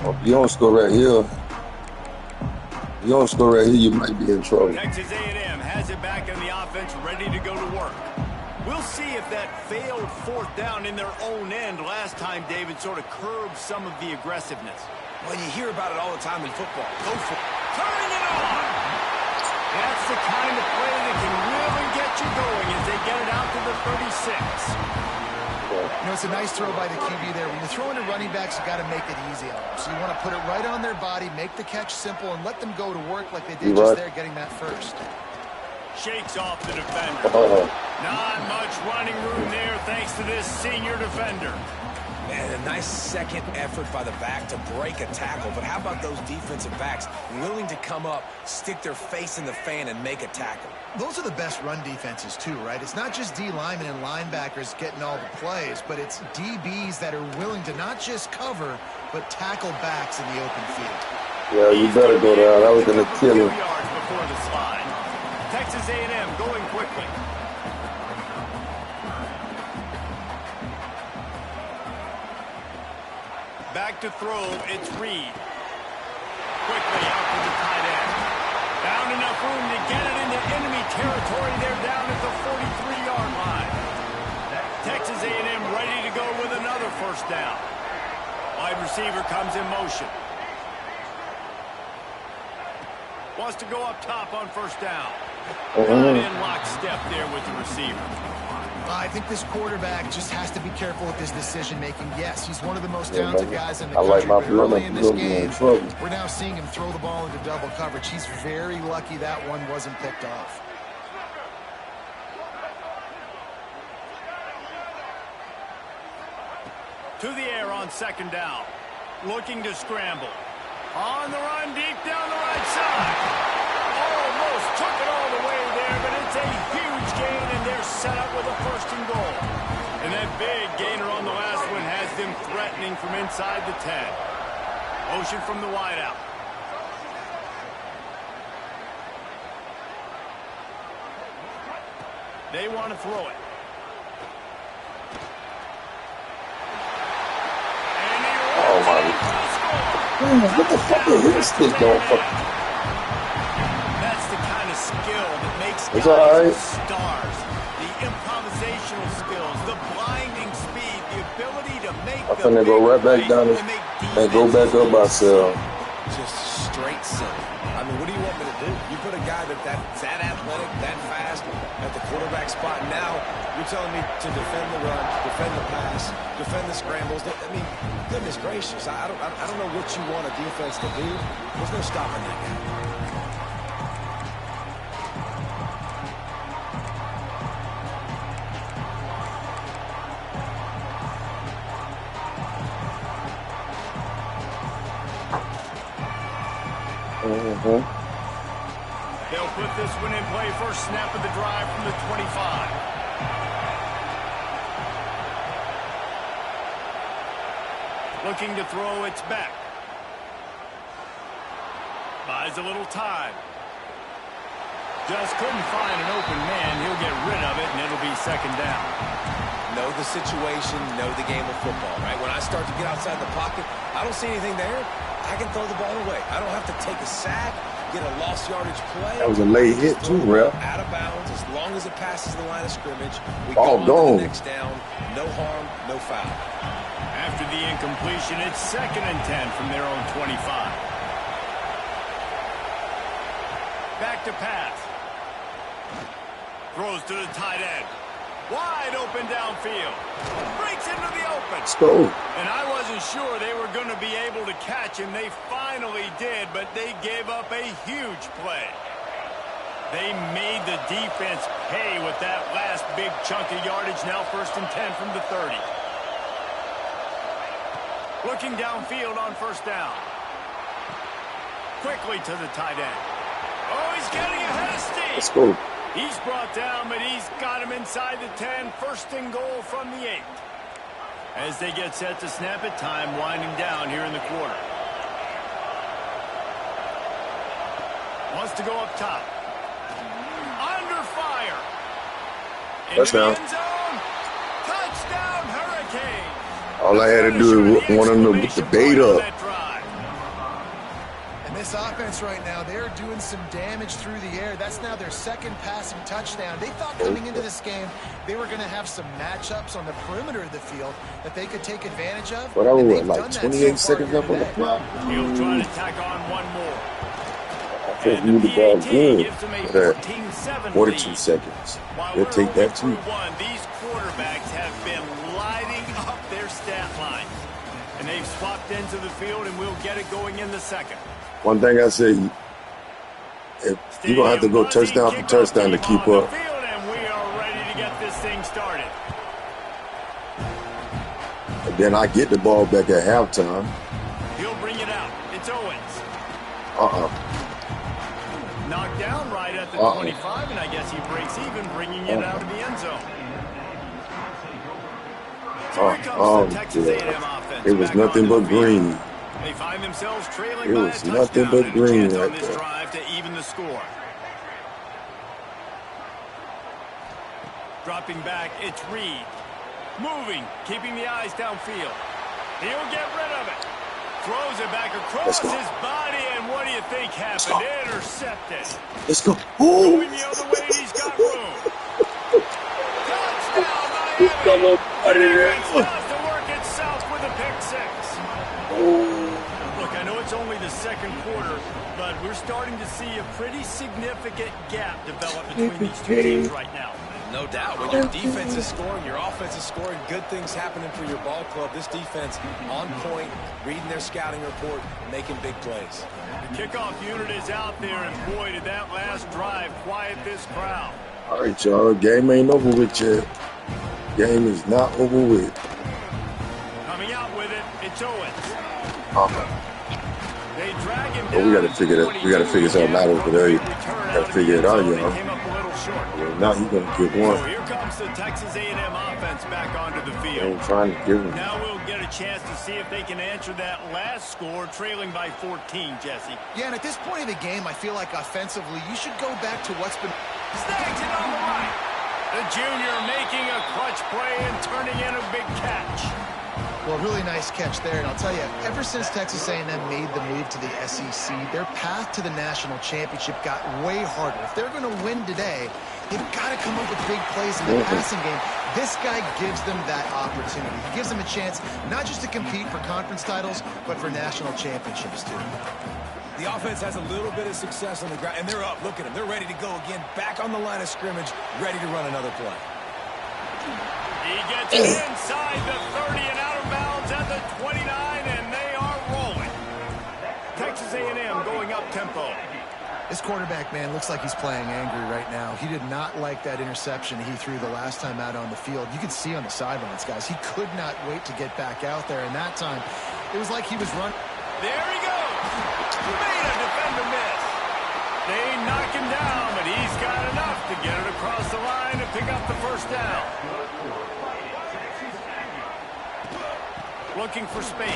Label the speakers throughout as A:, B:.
A: If you don't score right here, you might be in trouble.
B: Texas A&M has it back in the offense, ready to go to work. We'll see if that failed fourth down in their own end last time, David, sort of curbed some of the aggressiveness.
C: Well, you hear about it all the time in football. Go for it.
B: Turning it on! That's the kind of play that can really get you going as they get it out to the 36.
D: You know, it's a nice throw by the QB there. When you're throwing to running backs, you got to make it easy on them. So you want to put it right on their body, make the catch simple, and let them go to work like they did just there getting that first.
B: Shakes off the defender. Not much running room there thanks to this senior defender.
C: Man, a nice second effort by the back to break a tackle. But how about those defensive backs willing to come up, stick their face in the fan, and make a tackle?
D: Those are the best run defenses, too, right? It's not just D linemen and linebackers getting all the plays, but it's DBs that are willing to not just cover, but tackle backs in the open field.
A: Yeah, you better go down. I was going to kill him.
B: Yards before the slide. Texas A&M going quickly. Back to throw, it's Reed. Quickly out to the tight end. Found enough room to get it into enemy territory. They're down at the 43-yard line. Texas A&M ready to go with another first down. Wide receiver comes in motion. Wants to go up top on first down. Not in lockstep there with the receiver.
D: I think this quarterback just has to be careful with his decision-making. Yes, he's one of the most talented guys in the country, but early in this game, we're now seeing him throw the ball into double coverage. He's very lucky that one wasn't picked off.
B: To the air on second down. Looking to scramble. On the run, deep down the right side. Almost took it all the way there, but it's a huge gain, and they're set up with a first and goal. And that big gainer on the last one has them threatening from inside the 10. Motion from the wideout. They want to throw it. And he rolls it out for the score.
A: What the fuck is this stick going for?
B: That's the kind of skill that makes
A: guys
B: stars. The improvisational skills, the blinding speed, the ability to make
A: I'm finna go right back down and go back up myself.
C: Just straight silly. I mean, what do you want me to do? You put a guy that's that athletic, that fast at the quarterback spot. Now you're telling me to defend the run, defend the pass, defend the scrambles. I mean, goodness gracious, I don't know what you want a defense to do. There's no stopping that guy.
B: They'll put this one in play first snap of the drive from the 25. Looking to throw, it's back. Buys a little time. Just couldn't find an open man. He'll get rid of it, and it'll be second down.
C: Know the situation, know the game of football, right? When I start to get outside the pocket, I don't see anything there. I can throw the ball away. I don't have to take a sack, get a lost yardage play.
A: That was a late hit too, ref.
C: Out of bounds, as long as it passes the line of scrimmage. We
A: ball
C: go on to the next down. No harm, no foul.
B: After the incompletion, it's 2nd and 10 from their own 25. Back to pass. Throws to the tight end. Wide open downfield. Breaks into the open.
A: Let's go.
B: And I wasn't sure they were going to be able to catch him. They finally did, but they gave up a huge play. They made the defense pay with that last big chunk of yardage. Now 1st and 10 from the 30. Looking downfield on first down. Quickly to the tight end. Oh, he's getting ahead of Steve.
A: Let's go.
B: He's brought down, but he's got him inside the 10. 1st and goal from the 8. As they get set to snap it, time winding down here in the quarter. Wants to go up top. Under fire. Into the end zone. Touchdown, Hurricane.
A: All I had to do is one of them with the bait up.
D: this offense right now, they're doing some damage through the air. That's now their second passing touchdown. They thought coming into this game they were going to have some matchups on the perimeter of the field that they could take advantage of.
A: But I was like 28 seconds up on the clock.
B: He'll try to tack on one more.
A: I think we need the ball good for 42 seconds. They'll take that too.
B: These quarterbacks have been lighting up their stat line. And they've swapped into the field, and we'll get it going in the second.
A: One thing I say, if you're going to have to go touchdown for touchdown to keep up.
B: And we are ready to get this thing started.
A: And then I get the ball back at halftime.
B: He'll bring it out. It's Owens. Knocked down right at the 25, and I guess he breaks even, bringing it out of the end zone. So here comes the Texas A&M offense.
A: It was nothing but green.
B: They find themselves trailing
A: it
B: by
A: was
B: a
A: nothing
B: touchdown
A: but green
B: and a chance
A: right
B: on this
A: there.
B: drive to even the score. Dropping back, it's Reed. Moving, keeping the eyes downfield. He'll get rid of it. Throws it back across his body, and what do you think happened? Intercepted.
A: Let's go.
B: Going the other way, he's got room. Touchdown, Miami. Defense does the work itself with a pick six. Look, I know it's only the second quarter, but we're starting to see a pretty significant gap develop between these two teams right now.
C: No doubt. When your defense is scoring, your offense is scoring, good things happening for your ball club. This defense on point, reading their scouting report, making big plays.
B: The kickoff unit is out there, and boy, did that last drive quiet this crowd.
A: All right, y'all. Game ain't over with yet. Game is not over with.
B: Coming out with it, it's Owens. They drag him down.
A: But we got to figure that. We got to figure something out over there. Got to figure it out, y'all. Now he's gonna get one.
B: So here comes the Texas A&M offense back onto the field.
A: Ain't trying to give him.
B: Now we'll get a chance to see if they can answer that last score, trailing by 14, Jesse.
D: Yeah, and at this point of the game, I feel like offensively, you should go back to what's been...
B: Snags it on the right. The junior making a clutch play and turning in a big catch.
D: Well, really nice catch there, and I'll tell you, ever since Texas A&M made the move to the SEC, their path to the national championship got way harder. If they're going to win today, they've got to come up with big plays in the passing game. This guy gives them that opportunity. He gives them a chance not just to compete for conference titles, but for national championships, too.
C: The offense has a little bit of success on the ground, and they're up. Look at them. They're ready to go again, back on the line of scrimmage, ready to run another play.
B: He gets it inside the 30 and out of bounds at the 29, and they are rolling. Texas A&M going up tempo.
D: This quarterback, man, looks like he's playing angry right now. He did not like that interception he threw the last time out on the field. You could see on the sidelines, guys, he could not wait to get back out there, and that time, it was like he was running.
B: There he goes. Made a defender miss. They knock him down, but he's got enough to get it across the line and pick up the first down. Looking for space.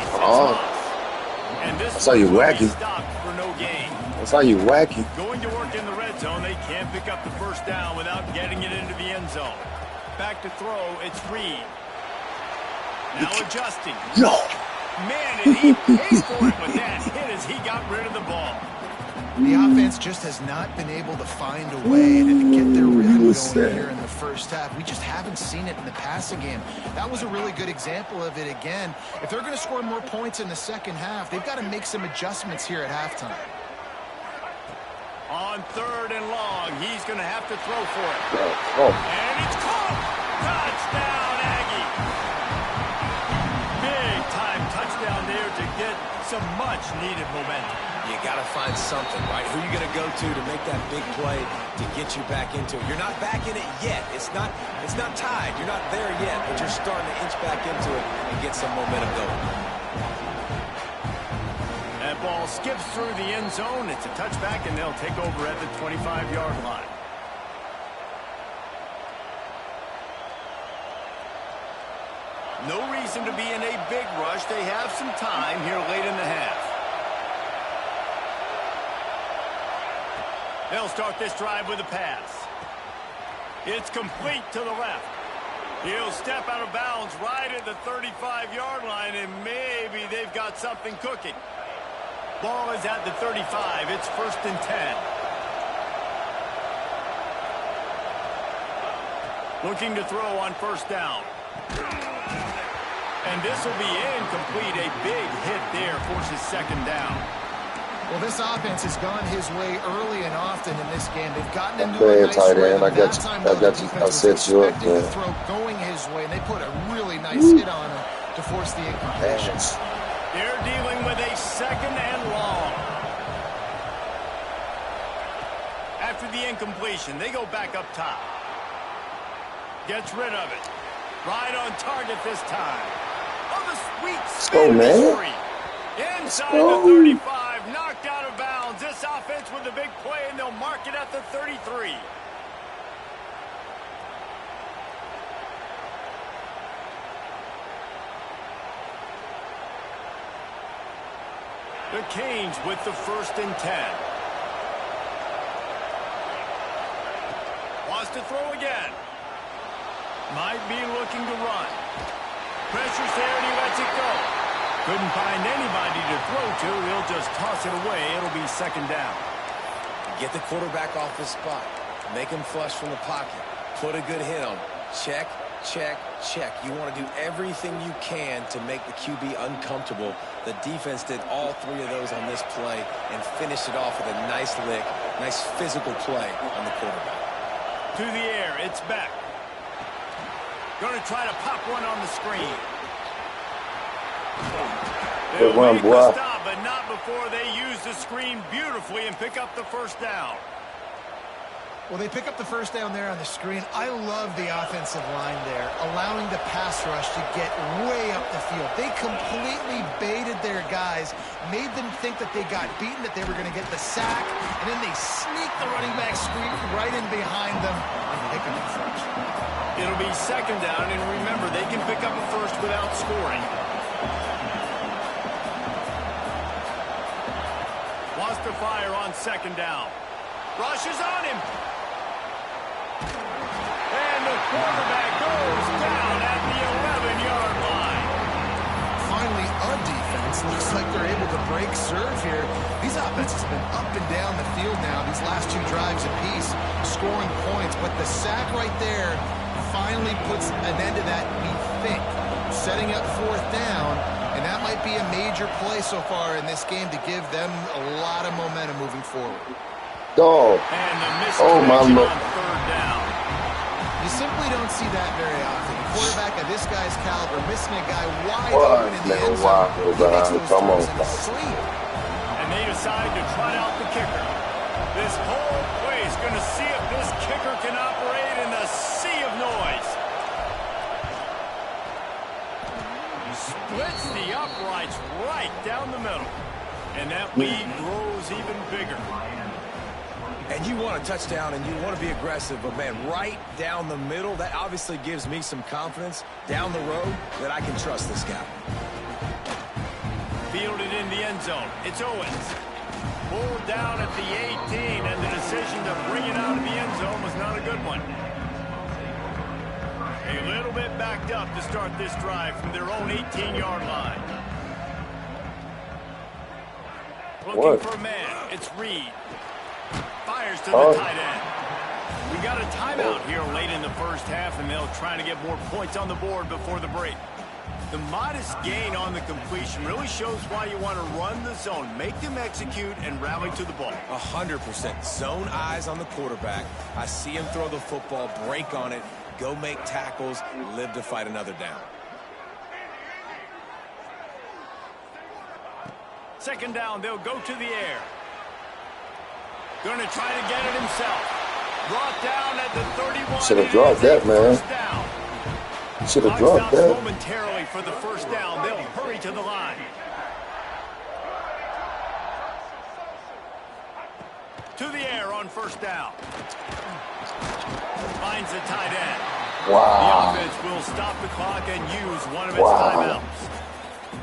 B: And this
A: that's how you wacky.
B: For no gain.
A: That's how you wacky.
B: Going to work in the red zone, they can't pick up the first down without getting it into the end zone. Back to throw, it's Reed. Now adjusting.
A: No.
B: Man, did he pay for it with that hit as he got rid of the ball.
D: The offense just has not been able to find a way to get their rhythm going here in the first half. We just haven't seen it in the passing game. That was a really good example of it again. If they're going to score more points in the second half, they've got to make some adjustments here at halftime.
B: On third and long, he's going to have to throw for it. And it's caught. Touchdown, Aggie. Big-time touchdown there to get some much-needed momentum.
C: You got to find something, right? Who are you going to go to make that big play to get you back into it? You're not back in it yet. It's not tied. You're not there yet, but you're starting to inch back into it and get some momentum going.
B: That ball skips through the end zone. It's a touchback, and they'll take over at the 25-yard line. No reason to be in a big rush. They have some time here late in the half. They'll start this drive with a pass. It's complete to the left. He'll step out of bounds right at the 35-yard line, and maybe they've got something cooking. Ball is at the 35. It's 1st and 10. Looking to throw on 1st down. And this will be incomplete. A big hit there forces 2nd down.
D: Well, this offense has gone his way early and often in this game. They've gotten into a nice rhythm.
A: I got you. I set you up there.
D: The throw going his way, and they put a really nice hit on him to force the incompletion.
B: They're dealing with a 2nd and long. After the incompletion, they go back up top. Gets rid of it. Right on target this time. Oh, the sweet spin man. Inside the 35, knocked out of bounds. This offense with the big play, and they'll mark it at the 33. The Canes with the 1st and 10. Wants to throw again. Might be looking to run. Pressure's there, and he lets it go. Couldn't find anybody to throw to. He'll just toss it away. It'll be 2nd down.
C: Get the quarterback off his spot. Make him flush from the pocket. Put a good hit on him. Check, check, check. You want to do everything you can to make the QB uncomfortable. The defense did all 3 of those on this play and finished it off with a nice lick, nice physical play on the quarterback.
B: To the air, it's back. Going to try to pop one on the screen. They'll make the stop, but not before they use the screen beautifully and pick up the 1st down.
D: Well, they pick up the 1st down there on the screen. I love the offensive line there, allowing the pass rush to get way up the field. They completely baited their guys, made them think that they got beaten, that they were going to get the sack, and then they sneaked the running back screen right in behind them and pick up the 1st.
B: It'll be 2nd down, and remember, they can pick up a 1st without scoring. Wants to fire on 2nd down. Rushes on him. And the quarterback goes down at the 11-yard line.
D: Finally, a defense looks like they're able to break serve here. These offenses have been up and down the field now, these last 2 drives apiece, scoring points. But the sack right there finally puts an end to that, we think. Setting up 4th down, and that might be a major play so far in this game to give them a lot of momentum moving forward.
A: Dog.
B: Oh, my Lord. 3rd down.
D: You simply don't see that very often. A quarterback of this guy's caliber missing a guy wide open in the end zone. He makes those throws in his sleep.
B: And they decide to trot out the kicker. This whole play is going to see if this kicker can operate in the sea of noise. He splits the uprights right down the middle. And that lead grows even bigger.
C: And you want a touchdown and you want to be aggressive, but man, right down the middle, that obviously gives me some confidence down the road that I can trust this guy.
B: Fielded in the end zone. It's Owens. Pulled down at the 18, and the decision to bring it out of the end zone was not a good one. A little bit backed up to start this drive from their own 18-yard line. Looking for a man. It's Reed. Fires to the tight end. We got a timeout here late in the 1st half, and they'll try to get more points on the board before the break. The modest gain on the completion really shows why you want to run the zone, make them execute, and rally to the ball.
C: 100%. Zone eyes on the quarterback. I see him throw the football, break on it, go make tackles, live to fight another down.
B: 2nd down, they'll go to the air. Going to try to get it himself. Brought down at the 31.
A: Should have dropped that, man. Should have dropped that.
B: Momentarily for the 1st down. They'll hurry to the line. To the air on 1st down. Finds the tight end.
A: Wow.
B: The offense will stop the clock and use one of its timeouts.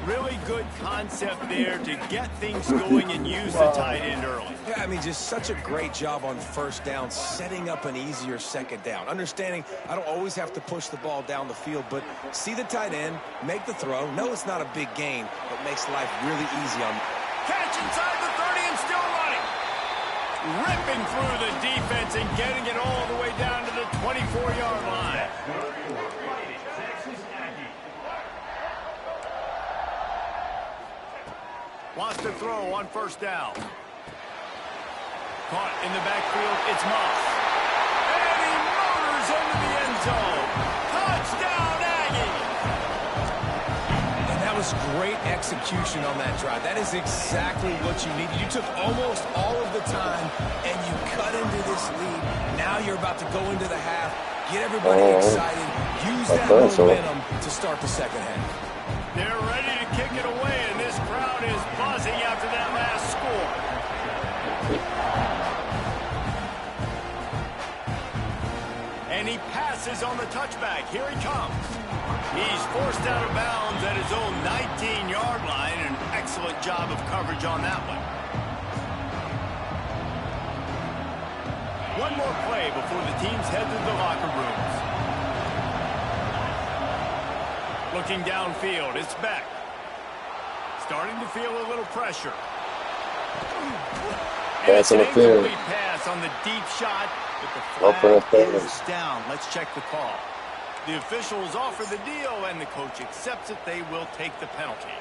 B: Really good concept there to get things going and use the tight end early.
C: Yeah, I mean, just such a great job on 1st down, setting up an easier 2nd down. Understanding I don't always have to push the ball down the field, but see the tight end, make the throw. No, it's not a big gain, but makes life really easy on.
B: catch inside the 30 and still running. Ripping through the defense and getting it all the way down to the 24-yard line. Wants to throw on first down. Caught in the backfield, it's Moss. And he motors into the end zone. Touchdown, Aggie!
C: And that was great execution on that drive. That is exactly what you needed. You took almost all of the time, and you cut into this lead. Now you're about to go into the half, get everybody excited, use that momentum to start the second half.
B: They're ready to kick it away, and this crowd is buzzing after that last score. And he passes on the touchback. Here he comes. He's forced out of bounds at his own 19-yard line. An excellent job of coverage on that one. One more play before the teams head to the locker rooms. Looking downfield, it's Beck. Starting to feel a little pressure. And it's an incomplete pass on the deep shot, but the flag is down. Let's check the call. The officials offer the deal, and the coach accepts it. They will take the penalty.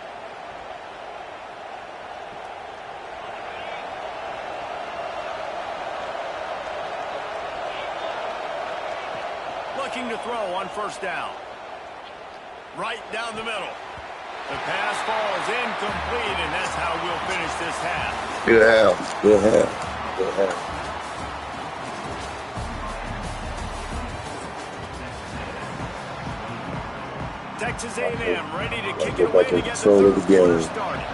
B: Looking to throw on first down. Right down the middle. The pass falls incomplete, and that's how we'll finish this half.
A: Good half. Good half. Good half.
B: Texas A&M ready to kick it away to get the third quarter started.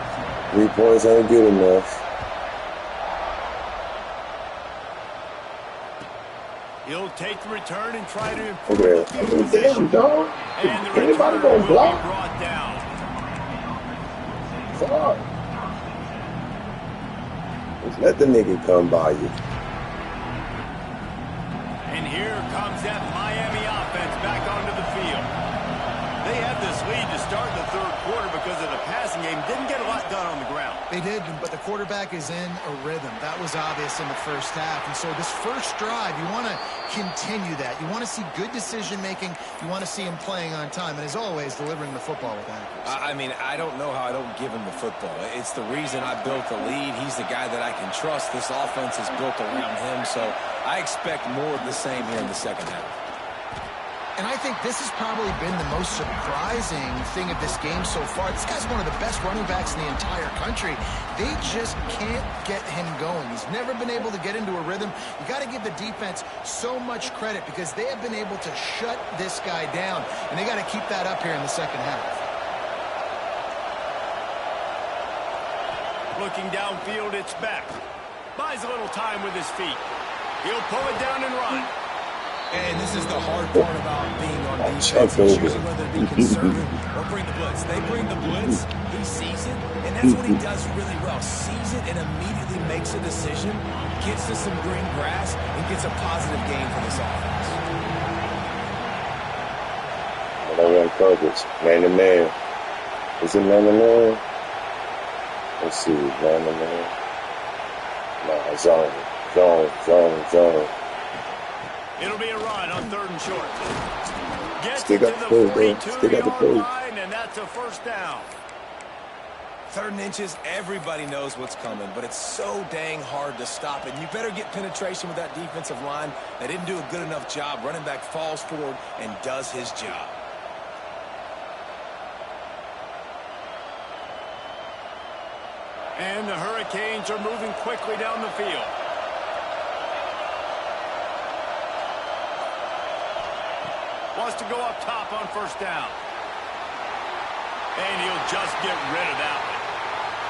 A: 3 points ain't good enough.
B: He'll take the return and try to improve the field position.
A: Dog.
B: And the
A: Anybody
B: return
A: gonna
B: will
A: block?
B: be brought down.
A: Fuck. Just let the nigga come by you.
B: And here comes that Miami offense back onto the field. They had this lead to start the third quarter because of the passing game. Didn't get a lot done on the ground.
D: They did, but the quarterback is in a rhythm. That was obvious in the first half. And so this first drive, you want to continue that. You want to see good decision-making. You want to see him playing on time. And as always, delivering the football with accuracy.
C: I mean, I don't know how I don't give him the football. It's the reason I built the lead. He's the guy that I can trust. This offense is built around him. So I expect more of the same here in the second half.
D: And I think this has probably been the most surprising thing of this game so far. This guy's one of the best running backs in the entire country. They just can't get him going. He's never been able to get into a rhythm. You got to give the defense so much credit because they have been able to shut this guy down. And they got to keep that up here in the second half.
B: Looking downfield, it's Beck. Buys a little time with his feet. He'll pull it down and run.
C: And this is the hard part about being on defense. He's choosing whether to be conservative or bring the blitz. They bring the blitz, he sees it, and that's what he does really well. Sees it and immediately makes a decision, gets to some green grass, and gets a positive gain for this offense.
A: I don't want coverage. Man to man. Is it man to man? Let's see. Man to man. Nah, zone.
B: It'll be a run on third and short. Gets
A: Stick
B: to
A: up
B: the
A: the post, Stick up the
B: 42-yard
A: post.
B: line, and that's a first down.
C: 3rd and inches, everybody knows what's coming, but it's so dang hard to stop it. You better get penetration with that defensive line. They didn't do a good enough job. Running back falls forward and does his job.
B: And the Hurricanes are moving quickly down the field. Wants to go up top on first down. And he'll just get rid of that one.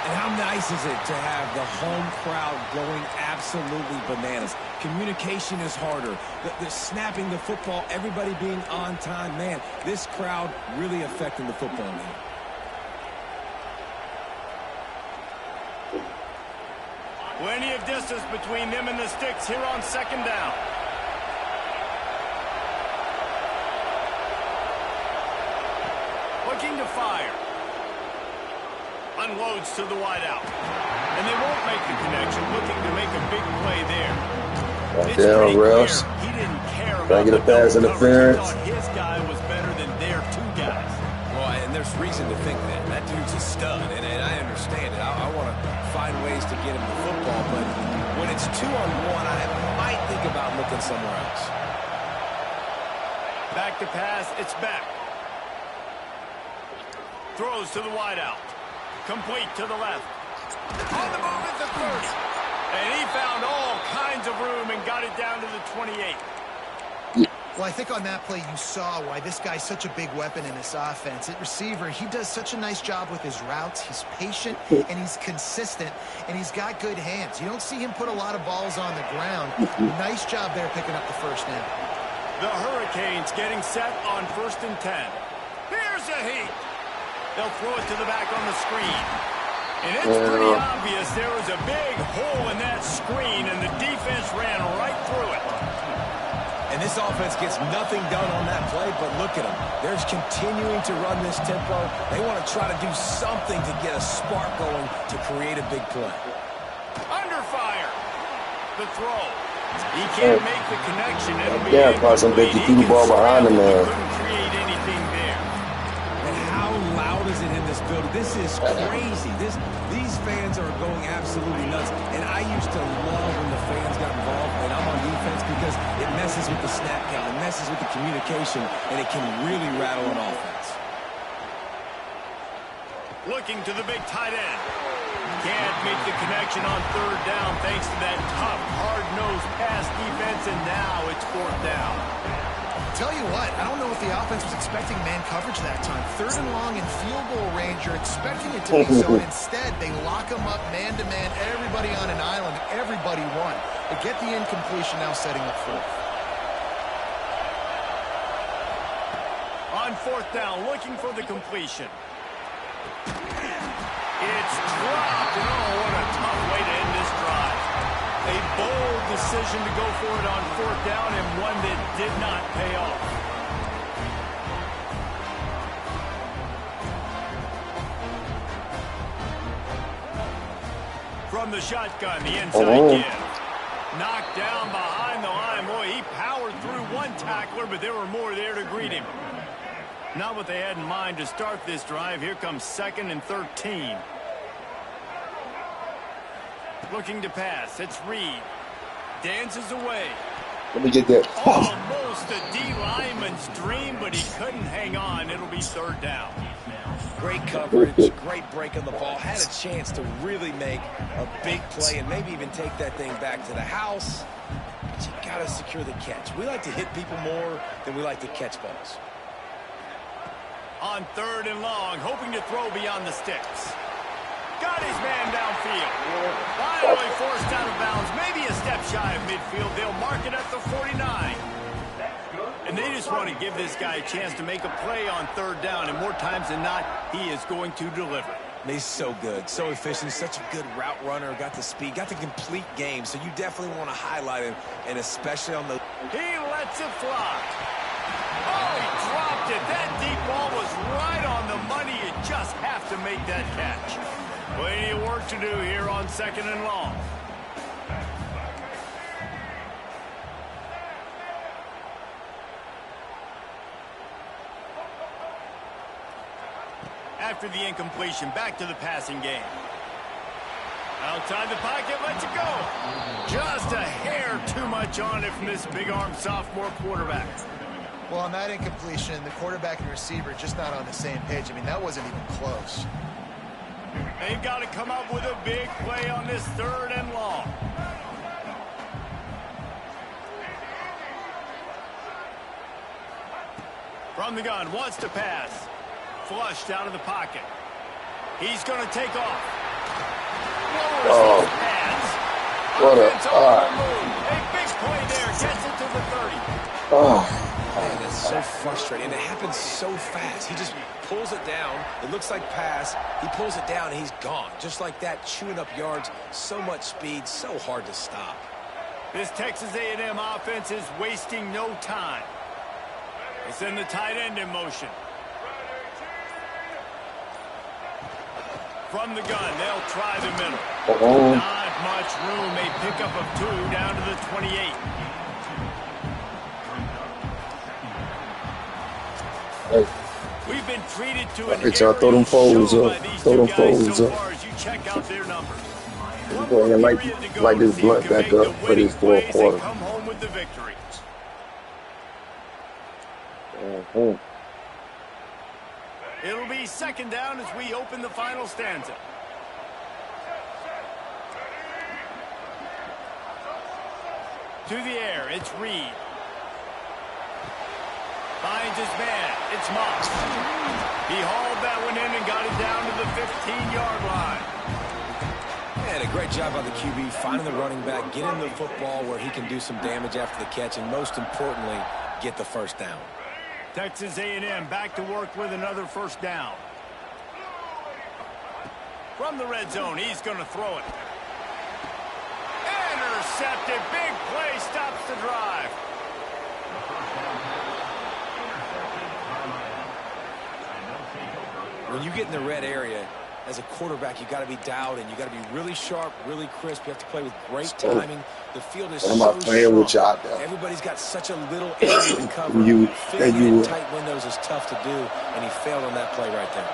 C: And how nice is it to have the home crowd going absolutely bananas? Communication is harder. The snapping the football, everybody being on time. Man, this crowd really affecting the football game.
B: Plenty of distance between them and the sticks here on second down. Looking to fire. Unloads to the wideout. And they won't make the connection, looking to make a big play there.
A: Right down, refs.
B: He didn't care
A: Trying to get a pass interference.
B: He thought his guy was better than their two guys.
C: Well, and there's reason to think that. That dude's a stud, and I understand it. I want to find ways to get him the football, but when it's 2-on-1, I might think about looking somewhere else.
B: Back to pass, it's back. Throws to the wideout. Complete to the left. On the move at the 30. And he found all kinds of room and got it down to the 28.
D: Well, I think on that play you saw why this guy's such a big weapon in this offense. At receiver, he does such a nice job with his routes. He's patient, and he's consistent, and he's got good hands. You don't see him put a lot of balls on the ground. Nice job there picking up the first down.
B: The Hurricanes getting set on 1st and 10. Here's a heat. They'll throw it to the back on the screen. And it's pretty obvious there was a big hole in that screen, and the defense ran right through it.
C: And this offense gets nothing done on that play, but look at them. They're continuing to run this tempo. They want to try to do something to get a spark going to create a big play.
B: Under fire. The throw. He can't make the connection. It'll be
A: caught some big threw the ball behind him there.
B: Couldn't create anything there.
C: And how loud is it in this building? This is crazy. These fans are going absolutely nuts. And I used to love when the fans got involved, and I'm on defense because it messes with the snap count, it messes with the communication, and it can really rattle an offense.
B: Looking to the big tight end. Can't make the connection on 3rd down thanks to that tough, hard-nosed pass defense, and now it's 4th down.
D: Tell you what, I don't know if the offense was expecting man coverage that time. 3rd and long in field goal range, you're expecting it to be so. Instead, they lock them up man-to-man, everybody on an island, everybody won. They get the incompletion, now setting up 4th.
B: On 4th down, looking for the completion. It's dropped, and oh, what a tough way to end this drive. A bold decision to go for it on 4th down, and one that did not pay off. From the shotgun, the inside give. Knocked down behind the line. Boy, he powered through one tackler, but there were more there to greet him. Not what they had in mind to start this drive. Here comes 2nd and 13. Looking to pass. It's Reed. Dances away.
A: Let me get that.
B: Almost a D lineman's dream, but he couldn't hang on. It'll be 3rd down.
C: Great coverage, great break on the ball. Had a chance to really make a big play and maybe even take that thing back to the house. But you got to secure the catch. We like to hit people more than we like to catch balls.
B: On 3rd and long, hoping to throw beyond the sticks. Got his man downfield. Finally forced out of bounds. Maybe a step shy of midfield. They'll mark it at the 49. And they just want to give this guy a chance to make a play on 3rd down. And more times than not, he is going to deliver.
C: He's so good, so efficient, such a good route runner. Got the speed, got the complete game. So you definitely want to highlight him, and especially on the...
B: He lets it fly. Oh, he dropped it. That deep ball was right on the money. You just have to make that catch. Plenty of work to do here on 2nd and long. After the incompletion, back to the passing game. Outside the pocket, lets it go. Just a hair too much on it from this big-armed sophomore quarterback.
D: Well, on that incompletion, the quarterback and receiver just not on the same page. I mean, that wasn't even close.
B: They've got to come up with a big play on this 3rd and long. From the gun, wants to pass. Flushed out of the pocket. He's going to take off. Lowers his pads.
A: What a
B: big play there. Gets it to the 30.
C: Man, that's so frustrating. And it happens so fast. He just pulls it down. It looks like pass. He pulls it down, and he's gone. Just like that, chewing up yards. So much speed, so hard to stop.
B: This Texas A&M offense is wasting no time. They send the tight end in motion. From the gun, they'll try the middle. Not much room. A pickup of 2 down to the 28.
A: Hey.
B: We've been treated to an
A: Y'all throw them foes up. Throw them foes up.
B: As you check out their numbers.
A: Go ahead and light this blunt back up for this fourth quarter.
B: Come home with the victory. It'll be second down as we open the final stanza. To the air, it's Reed. Finds his man. It's Moss. He hauled that one in and got it down to the 15-yard line.
C: And a great job by the QB finding the running back, getting the football where he can do some damage after the catch, and most importantly, get the first down.
B: Texas A&M back to work with another first down. From the red zone, he's going to throw it. Intercepted. Big play stops the drive.
C: When you get in the red area, as a quarterback, you got to be dialed in. You got to be really sharp, really crisp. You have to play with great timing. The field is so short. Everybody's got such a little area to cover. Fitting in tight windows is tough to do, and he failed on that play right there.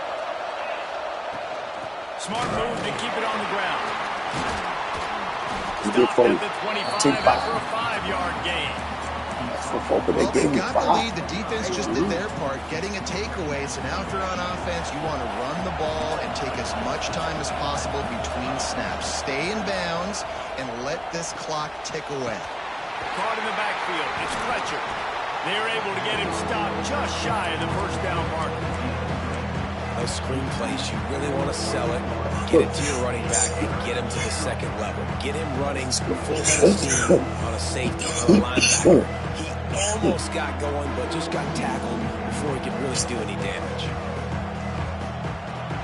B: Smart move to keep it on the ground.
A: Stopped at
B: the 25 after a 5-yard gain.
D: Well, they got the lead. The defense just did their part, getting a takeaway. So now if you're on offense, you want to run the ball and take as much time as possible between snaps. Stay in bounds and let this clock tick away.
B: Caught in the backfield. It's Fletcher. They're able to get him stopped just shy of the first down mark.
C: Those screen plays, you really want to sell it, get it to your running back, and get him to the second level. Get him running full head of steam on a safety, on a linebacker. He almost got going, but just got tackled before he could really do any damage.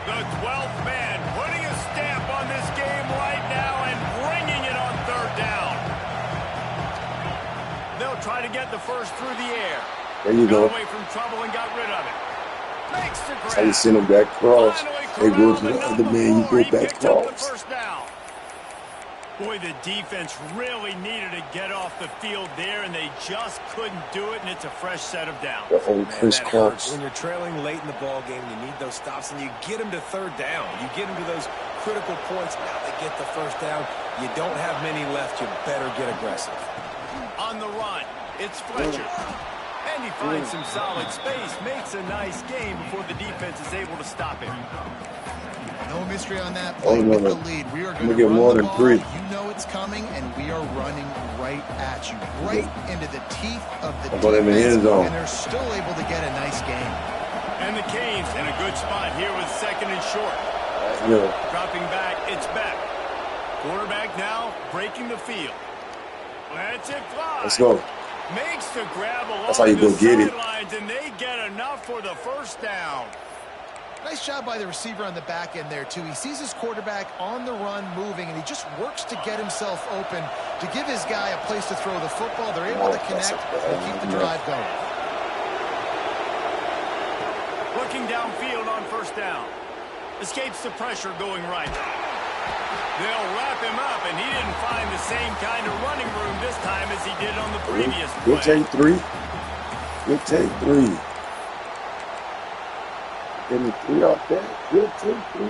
B: The 12th man putting a stamp on this game right now and bringing it on third down. They'll try to get the first through the air.
A: There you go.
B: Got away from trouble and got rid of it. Makes the grab.
A: How you send him back cross. They go to the other man, you go back cross.
B: Boy, the defense really needed to get off the field there, and they just couldn't do it, and it's a fresh set of downs.
C: When you're trailing late in the ball game, you need those stops, and you get them to third down. You get them to those critical points. Now they get the first down. You don't have many left. You better get aggressive.
B: On the run, it's Fletcher. And he finds some solid space, makes a nice game before the defense is able to stop him.
D: No mystery on that play with the lead. We are going to
A: get more
D: run the
A: than
D: ball.
A: 3.
D: You know it's coming, and we are running right at you, right into the teeth of the defense, and they're still able to get a nice game.
B: And the Canes in a good spot here with second and short. Dropping back, it's Beck. Quarterback now breaking the field. Lets it fly.
A: Let's go.
B: Makes the grab along
A: That's how you go get it.
B: And they get enough for the first down.
D: Nice job by the receiver on the back end there, too. He sees his quarterback on the run moving, and he just works to get himself open to give his guy a place to throw the football. They're able to connect and keep the drive going.
B: Looking downfield on first down. Escapes the pressure going right. They'll wrap him up, and he didn't find the same kind of running room this time as he did on the previous play.
A: We'll take 3. We'll take 3. Give me 3 off that. We'll take 3.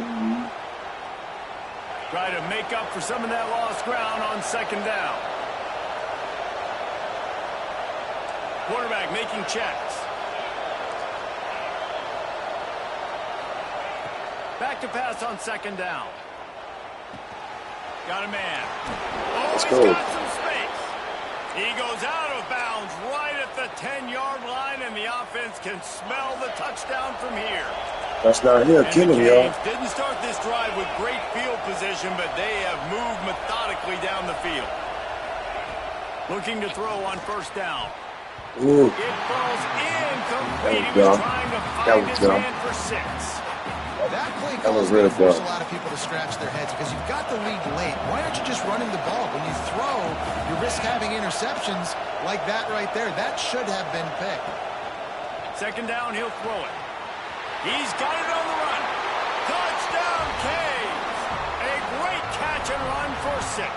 B: Try to make up for some of that lost ground on second down. Quarterback making checks. Back to pass on second down. Got a man. Oh,
A: Let's
B: he's
A: go.
B: got some space. He goes out of bounds right at the 10-yard line, and the offense can smell the touchdown from here.
A: Touchdown here, killing y'all.
B: Didn't start this drive with great field position, but they have moved methodically down the field. Looking to throw on first down.
A: Ooh.
B: It falls incomplete. He was trying to find his man for 6.
D: That play call is going to force a lot of people to scratch their heads because you've got the lead late. Why aren't you just running the ball? When you throw, you risk having interceptions like that right there. That should have been picked.
B: Second down, he'll throw it. He's got it on the run. Touchdown, Canes. A great catch catch and run for 6.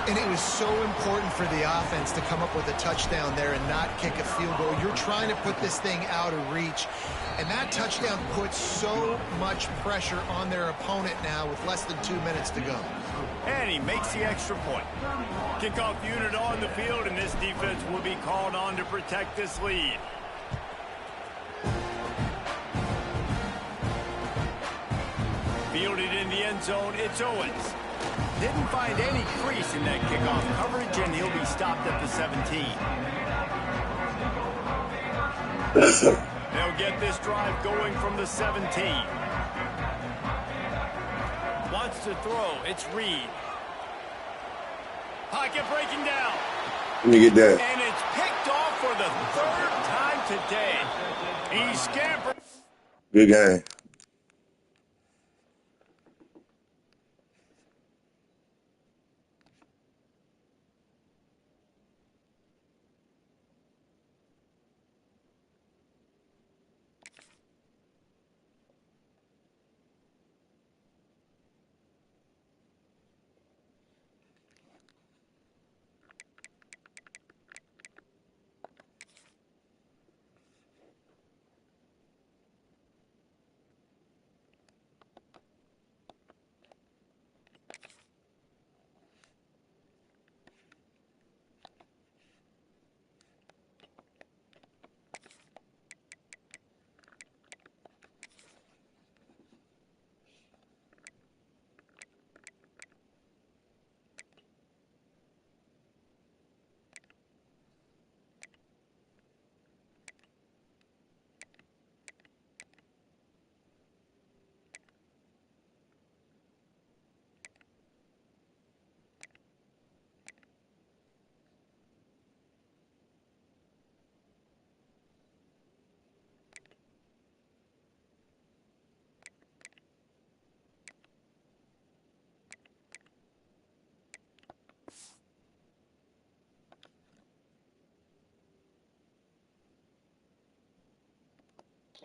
D: And it was so important for the offense to come up with a touchdown there and not kick a field goal. You're trying to put this thing out of reach. And that touchdown puts so much pressure on their opponent now with less than 2 minutes to go.
B: And he makes the extra point. Kickoff unit on the field, and this defense will be called on to protect this lead. Fielded in the end zone, it's Owens. Didn't find any crease in that kickoff coverage, and he'll be stopped at the 17. They'll get this drive going from the 17. Wants to throw, it's Reed. Pocket breaking down.
A: Let me get that.
B: And it's picked off for the 3rd time today. He scampered.
A: Good game.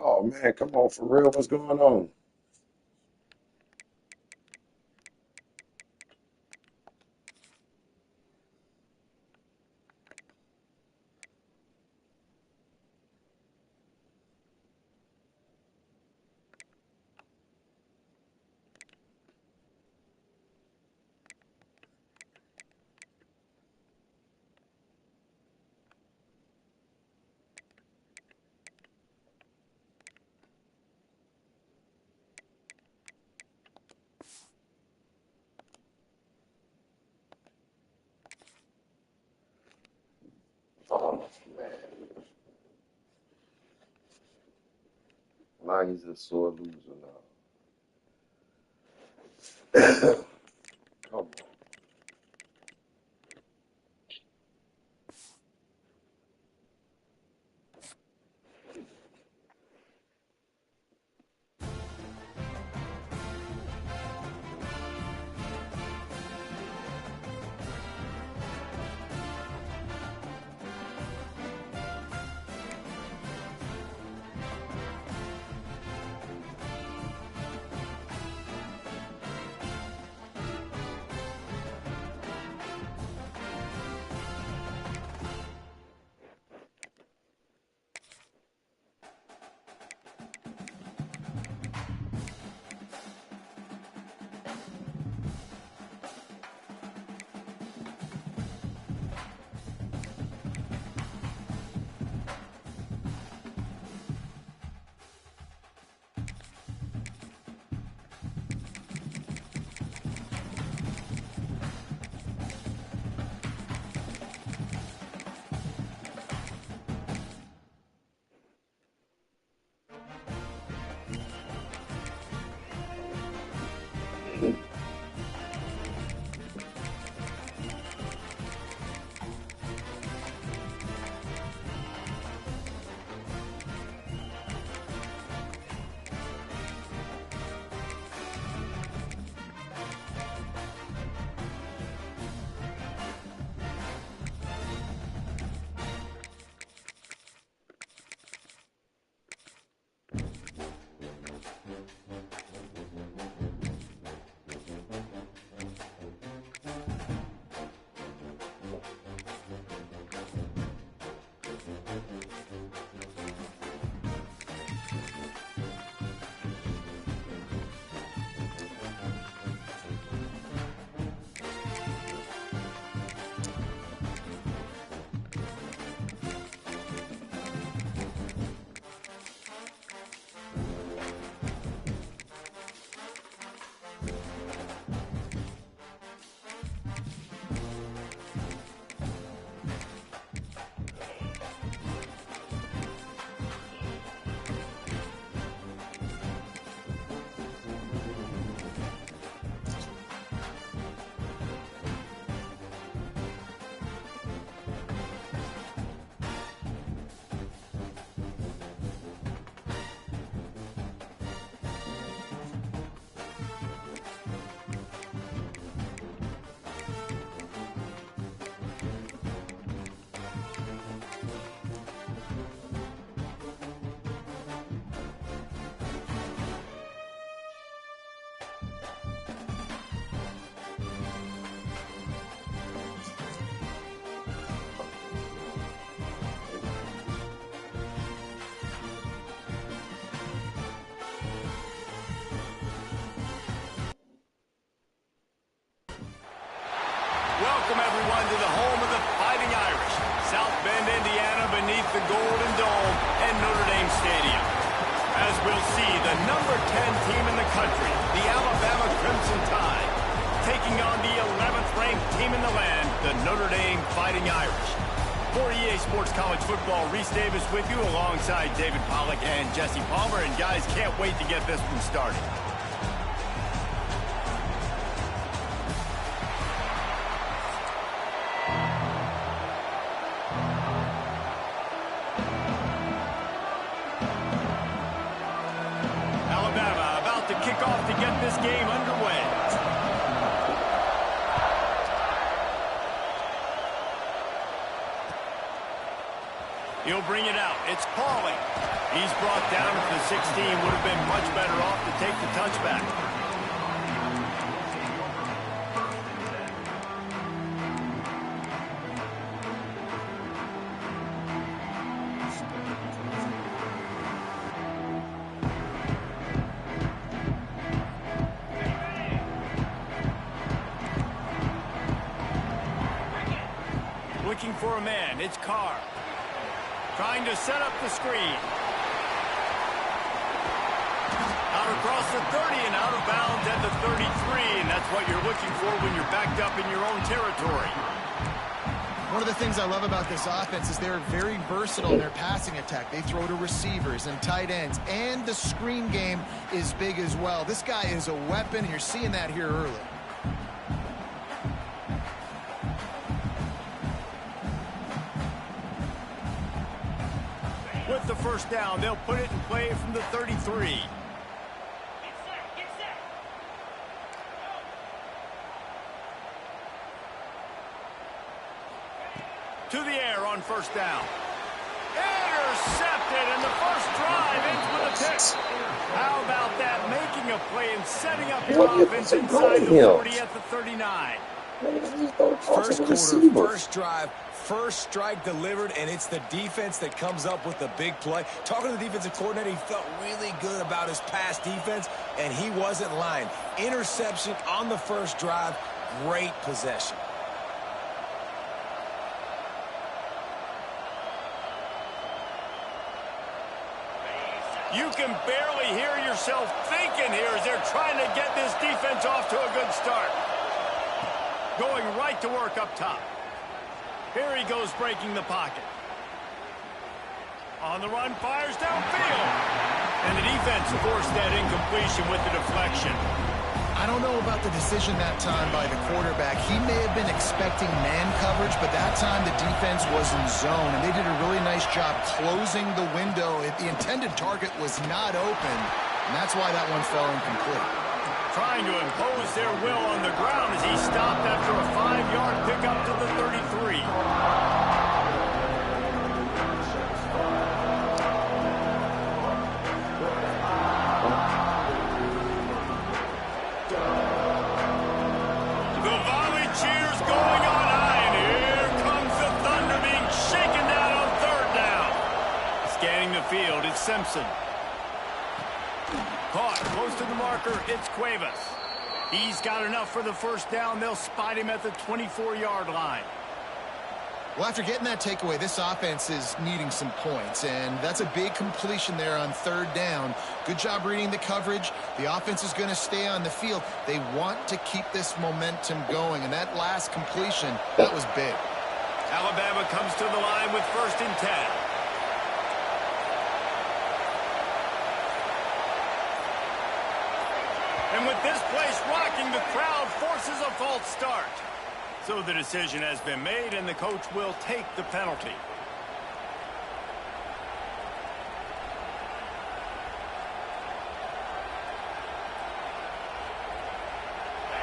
A: Oh man, come on, for real, what's going on? Oh man. Now he's a sore loser now. Come on.
B: Welcome, everyone, to the home of the Fighting Irish, South Bend, Indiana, beneath the Golden Dome and Notre Dame Stadium. As we'll see, the number 10 team in the country, the Alabama Crimson Tide, taking on the 11th ranked team in the land, the Notre Dame Fighting Irish. For EA Sports College Football, Reese Davis with you alongside David Pollack and Jesse Palmer. And guys, can't wait to get this one started. Alabama about to kick off to get this game underway. He'll bring it out. It's Pauly. He's brought down at the 16. Would have been much better off to take the touchback. Looking for a man. It's Carr. Trying to set up the screen. Out across the 30 and out of bounds at the 33. And that's what you're looking for when you're backed up in your own territory.
D: One of the things I love about this offense is they're very versatile in their passing attack. They throw to receivers and tight ends. And the screen game is big as well. This guy is a weapon, and you're seeing that here early.
B: With the first down, they'll put it in play from the 33. To the air on first down. Intercepted, and the first drive ends with a pick. How about that? Making a play and setting up your offense inside the 40 at the 39.
C: First quarter, first drive, first strike delivered, and it's the defense that comes up with the big play. Talking to the defensive coordinator, he felt really good about his pass defense, and he wasn't lying. Interception on the first drive, great possession.
B: You can barely hear yourself thinking here as they're trying to get this defense off to a good start. Going right to work up top. Here he goes, breaking the pocket. On the run, fires downfield. And the defense forced that incompletion with the deflection.
D: I don't know about the decision that time by the quarterback. He may have been expecting man coverage, but that time the defense was in zone, and they did a really nice job closing the window. The intended target was not open, and that's why that one fell incomplete.
B: Trying to impose their will on the ground as he stopped after a 5-yard pickup to the 33. The volley cheers going on high, and here comes the thunder being shaken down on third down. Scanning the field, it's Simpson. Caught close to the marker, it's Cuevas. He's got enough for the first down. They'll spot him at the 24-yard line.
D: Well, after getting that takeaway, this offense is needing some points, and that's a big completion there on third down. Good job reading the coverage. The offense is going to stay on the field. They want to keep this momentum going, and that last completion, that was big.
B: Alabama comes to the line with 1st and 10. And with this place rocking, the crowd forces a false start. So the decision has been made, and the coach will take the penalty.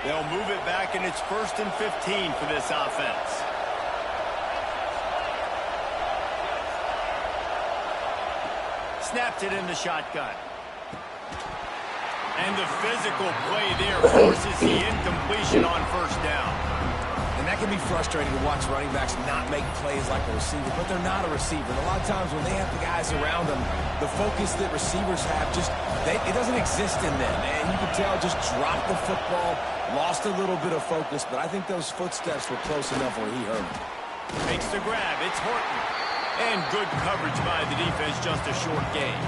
B: They'll move it back, and it's 1st and 15 for this offense. Snapped it in the shotgun. And the physical play there forces the incompletion on first down.
C: And that can can be frustrating to watch running backs not make plays like a receiver, but they're not a receiver. And a lot of times when they have the guys around them, the focus that receivers have it doesn't exist in them. And you can tell just dropped the football, lost a little bit of focus, but I think those footsteps were close enough where he heard them.
B: Makes the grab. It's Horton. And good coverage by the defense, just a short gain.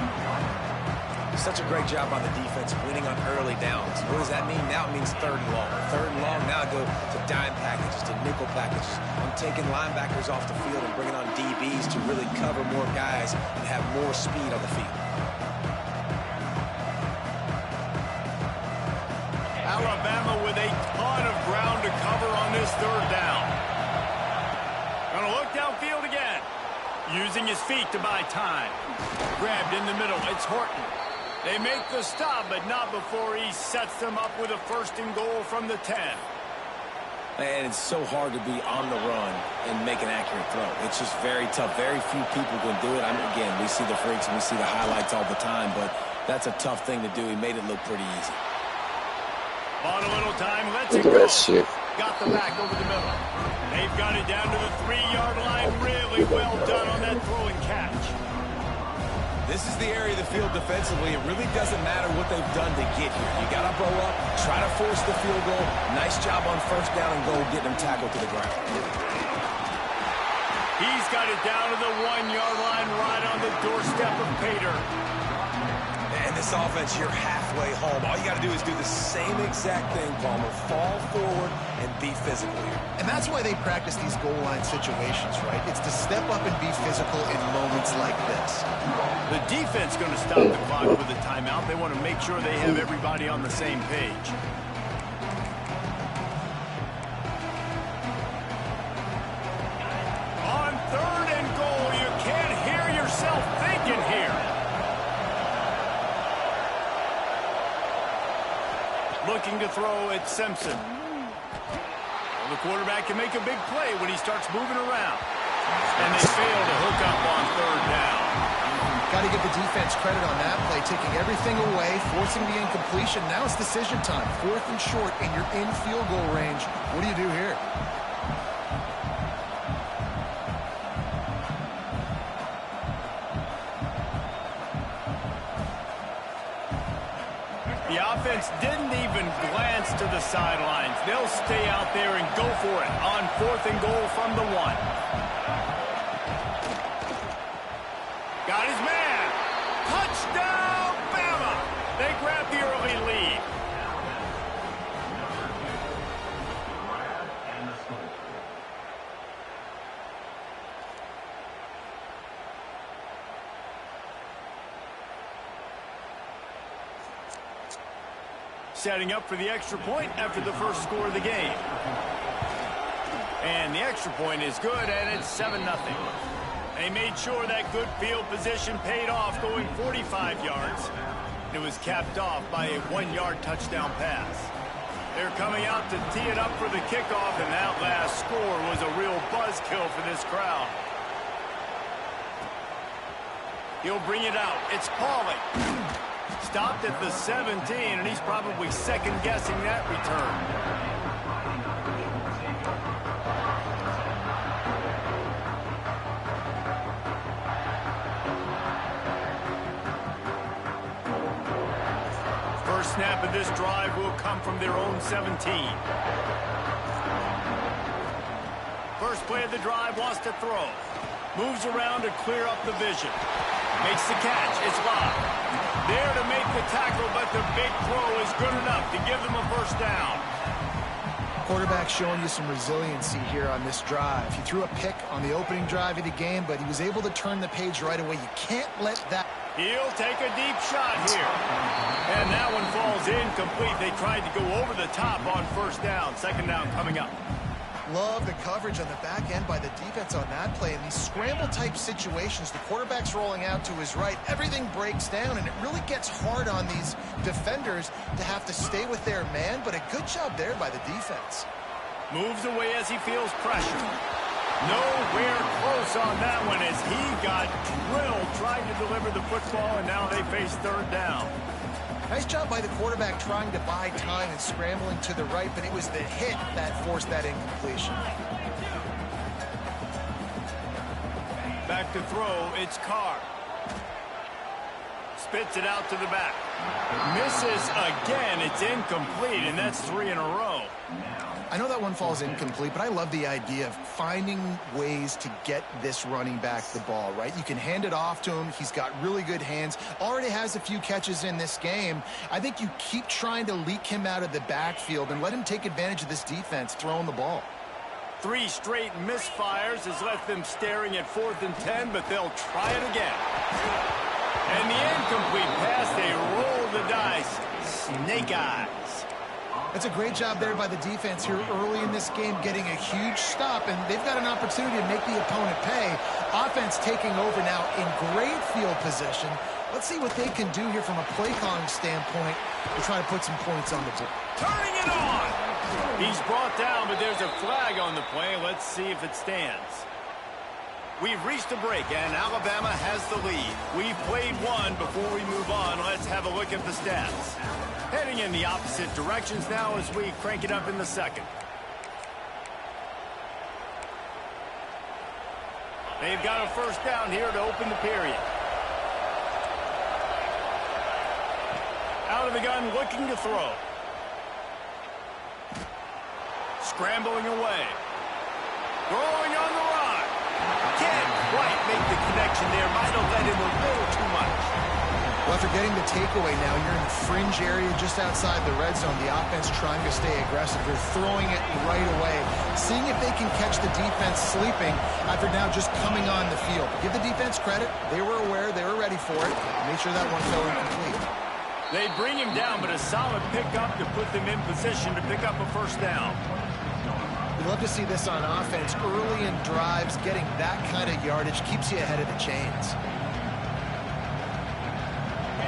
C: Such a great job by the defense winning on early downs. What does that mean? Now it means 3rd and long. 3rd and long, now I go to dime packages, to nickel packages. I'm taking linebackers off the field and bringing on DBs to really cover more guys and have more speed on the field.
B: Alabama with a ton of ground to cover on this 3rd down. Gonna look downfield again. Using his feet to buy time. Grabbed in the middle. It's Horton. They make the stop, but not before he sets them up with a 1st and goal from the 10.
C: And it's so hard to be on the run and make an accurate throw. It's just very tough. Very few people can do it. Again, we see the freaks and we see the highlights all the time, but that's a tough thing to do. He made it look pretty easy.
B: On a little time, let's it go. Got the back over the middle. They've got it down to the 3-yard line. Really well done on that throw and catch.
C: This is the area of the field defensively. It really doesn't matter what they've done to get here. You got to blow up, try to force the field goal. Nice job on 1st down and goal, getting them tackled to the ground.
B: He's got it down to the 1-yard line, right on the doorstep of Pater.
C: And this offense, you're halfway home. All you got to do is do the same exact thing, Palmer. Fall forward and be physical here.
D: And that's why they practice these goal line situations, right? It's to step up and be physical in moments like this.
B: The defense going to stop the clock with a timeout. They want to make sure they have everybody on the same page. On 3rd and goal, you can't hear yourself thinking here. Looking to throw at Simpson. Well, the quarterback can make a big play when he starts moving around. And they fail to hook up on 3rd down.
D: Got to give the defense credit on that play, taking everything away, forcing the incompletion. Now it's decision time. 4th and short, and you're in field goal range. What do you do here?
B: The offense didn't even glance to the sidelines. They'll stay out there and go for it on 4th and goal from the 1. Got his man. Touchdown, Bama. They grab the early lead. Setting up for the extra point after the first score of the game. And the extra point is good, and it's 7-0. They made sure that good field position paid off, going 45 yards. It was capped off by a 1-yard touchdown pass. They're coming out to tee it up for the kickoff, and that last score was a real buzzkill for this crowd. He'll bring it out. It's Pauly. Stopped at the 17, and he's probably second-guessing that return. First snap of this drive will come from their own 17. First play of the drive, wants to throw. Moves around to clear up the vision. Makes the catch. It's live. There to make the tackle, but the big throw is good enough to give them a first down.
D: Quarterback showing you some resiliency here on this drive. He threw a pick on the opening drive of the game, but he was able to turn the page right away. You can't let that...
B: He'll take a deep shot here. And that one falls incomplete. They tried to go over the top on 1st down. 2nd down coming up.
D: Love the coverage on the back end by the defense on that play. In these scramble-type situations, the quarterback's rolling out to his right. Everything breaks down, and it really gets hard on these defenders to have to stay with their man, but a good job there by the defense.
B: Moves away as he feels pressure. Nowhere close on that one as he got drilled trying to deliver the football, and now they face 3rd down.
D: Nice job by the quarterback trying to buy time and scrambling to the right, but it was the hit that forced that incompletion.
B: Back to throw, it's Carr. Spits it out to the back. Misses again, it's incomplete, and that's 3 in a row.
D: I know that one falls incomplete, but I love the idea of finding ways to get this running back the ball, right? You can hand it off to him. He's got really good hands. Already has a few catches in this game. I think you keep trying to leak him out of the backfield and let him take advantage of this defense throwing the ball.
B: 3 straight misfires has left them staring at 4th and 10, but they'll try it again. And the incomplete pass, they roll the dice. Snake eyes.
D: It's a great job there by the defense here early in this game, getting a huge stop, and they've got an opportunity to make the opponent pay. Offense taking over now in great field position. Let's see what they can do here from a play calling standpoint to try to put some points on the board.
B: Turning it on! He's brought down, but there's a flag on the play. Let's see if it stands. We've reached a break, and Alabama has the lead. We've played one. Before we move on, let's have a look at the stats. Heading in the opposite directions now as we crank it up in the second. They've got a first down here to open the period. Out of the gun, looking to throw. Scrambling away. Throwing on the run. Can't quite make the connection there. Might have let him a little too much.
D: Well, after getting the takeaway now, you're in the fringe area just outside the red zone. The offense trying to stay aggressive. They're throwing it right away, seeing if they can catch the defense sleeping after now just coming on the field. Give the defense credit. They were aware. They were ready for it. Make sure that one fell incomplete.
B: They bring him down, but a solid pickup to put them in position to pick up a first down.
D: We'd love to see this on offense. Early in drives, getting that kind of yardage keeps you ahead of the chains.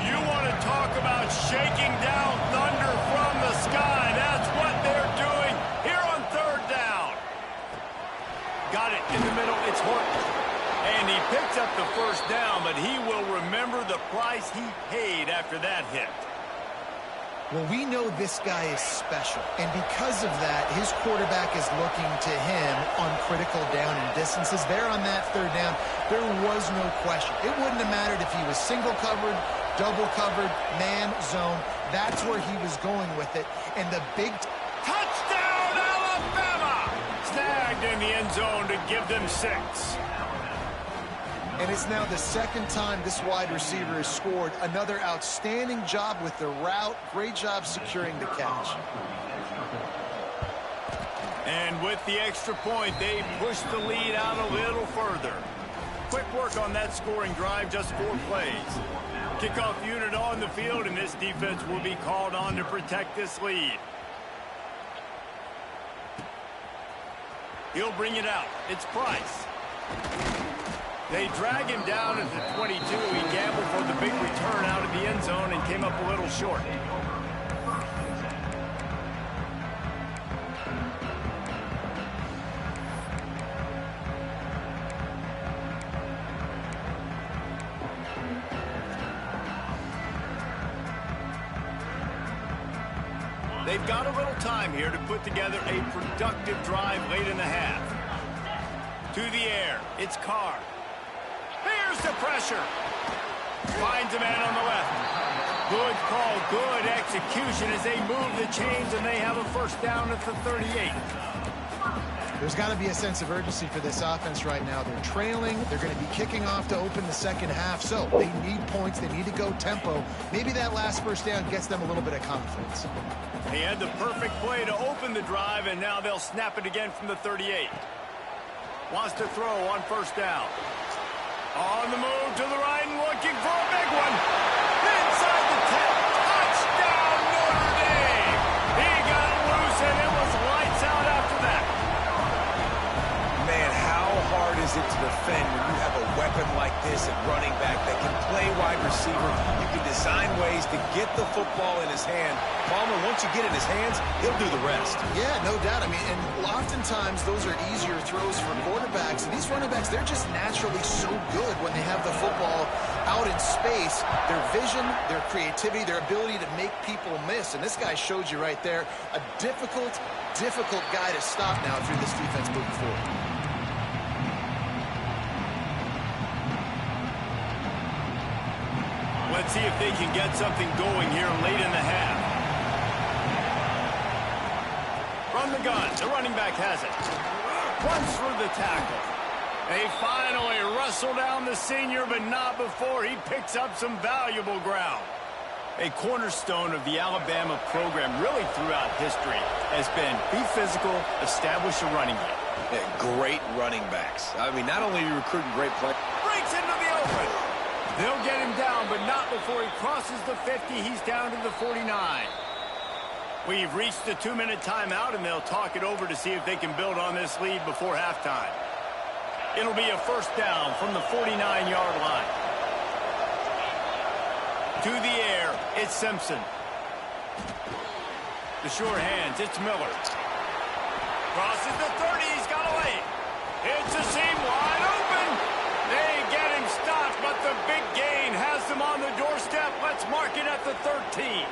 B: You want to talk about shaking down thunder from the sky. That's what they're doing here on 3rd down. Got it in the middle. It's Horton. And he picks up the first down, but he will remember the price he paid after that hit.
D: Well, we know this guy is special, and because of that, his quarterback is looking to him on critical down and distances. There on that 3rd down, there was no question. It wouldn't have mattered if he was single covered, double covered, man, zone. That's where he was going with it. And the big
B: touchdown, Alabama! Snagged in the end zone to give them 6.
D: And it's now the 2nd time this wide receiver has scored. Another outstanding job with the route. Great job securing the catch.
B: And with the extra point, they push the lead out a little further. Quick work on that scoring drive, just 4 plays. Kickoff unit on the field, and this defense will be called on to protect this lead. He'll bring it out. It's Price. They drag him down at the 22. He gambled for the big return out of the end zone and came up a little short. They've got a little time here to put together a productive drive late in the half. To the air, it's Carr. Here's the pressure. Finds a man on the left. Good call, good execution as they move the chains, and they have a first down at the 38.
D: There's got to be a sense of urgency for this offense right now. They're trailing. They're going to be kicking off to open the second half, so they need points. They need to go tempo. Maybe that last first down gets them a little bit of confidence.
B: He had the perfect play to open the drive, and now they'll snap it again from the 38. Wants to throw on first down. On the move to the right and looking for a big one. Inside the 10. Touchdown, Notre Dame. He got it loose, and it was lights out after that.
C: Man, how hard is it to defend when you have a weapon like this at running back that can play wide receiver? You can design ways to get the football in his hand. Palmer, once you get it in his hands, he'll do the rest.
D: Yeah, no doubt. I mean, and oftentimes those are easier throws for quarterbacks. And these running backs, they're just naturally so good when they have the football out in space, their vision, their creativity, their ability to make people miss. And this guy showed you right there, a difficult guy to stop now through this defense moving forward.
B: Let's see if they can get something going here late in the half. From the gun, the running back has it. Runs through the tackle. They finally wrestle down the senior, but not before he picks up some valuable ground. A cornerstone of the Alabama program really throughout history has been be physical, establish a running game.
C: Yeah, great running backs. I mean, not only are you recruiting great players.
B: Breaks into the open. They'll get him down, but not before he crosses the 50. He's down to the 49. We've reached the 2-minute timeout, and they'll talk it over to see if they can build on this lead before halftime. It'll be a first down from the 49-yard line. To the air, it's Simpson. The sure hands, it's Miller. Crosses the 30, he's got a lane. It's a seam wide open. They get him stopped, but the big gain has them on the doorstep. Let's mark it at the 13.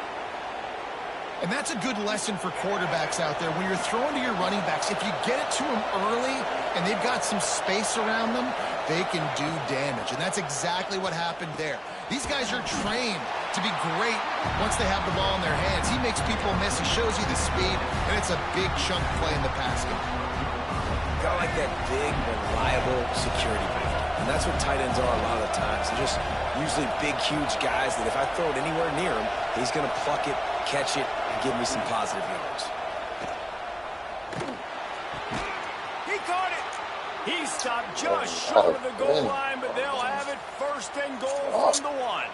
D: And that's a good lesson for quarterbacks out there. When you're throwing to your running backs, if you get it to them early and they've got some space around them, they can do damage. And that's exactly what happened there. These guys are trained to be great once they have the ball in their hands. He makes people miss. He shows you the speed, and it's a big chunk play in the pass game.
C: Got like that big, reliable security blanket. And that's what tight ends are a lot of the times. They're just usually big, huge guys that if I throw it anywhere near him, he's going to pluck it, catch it, and give me some positive yards.
B: He caught it. He stopped just short of the goal line, but they'll have it first and goal from the 1.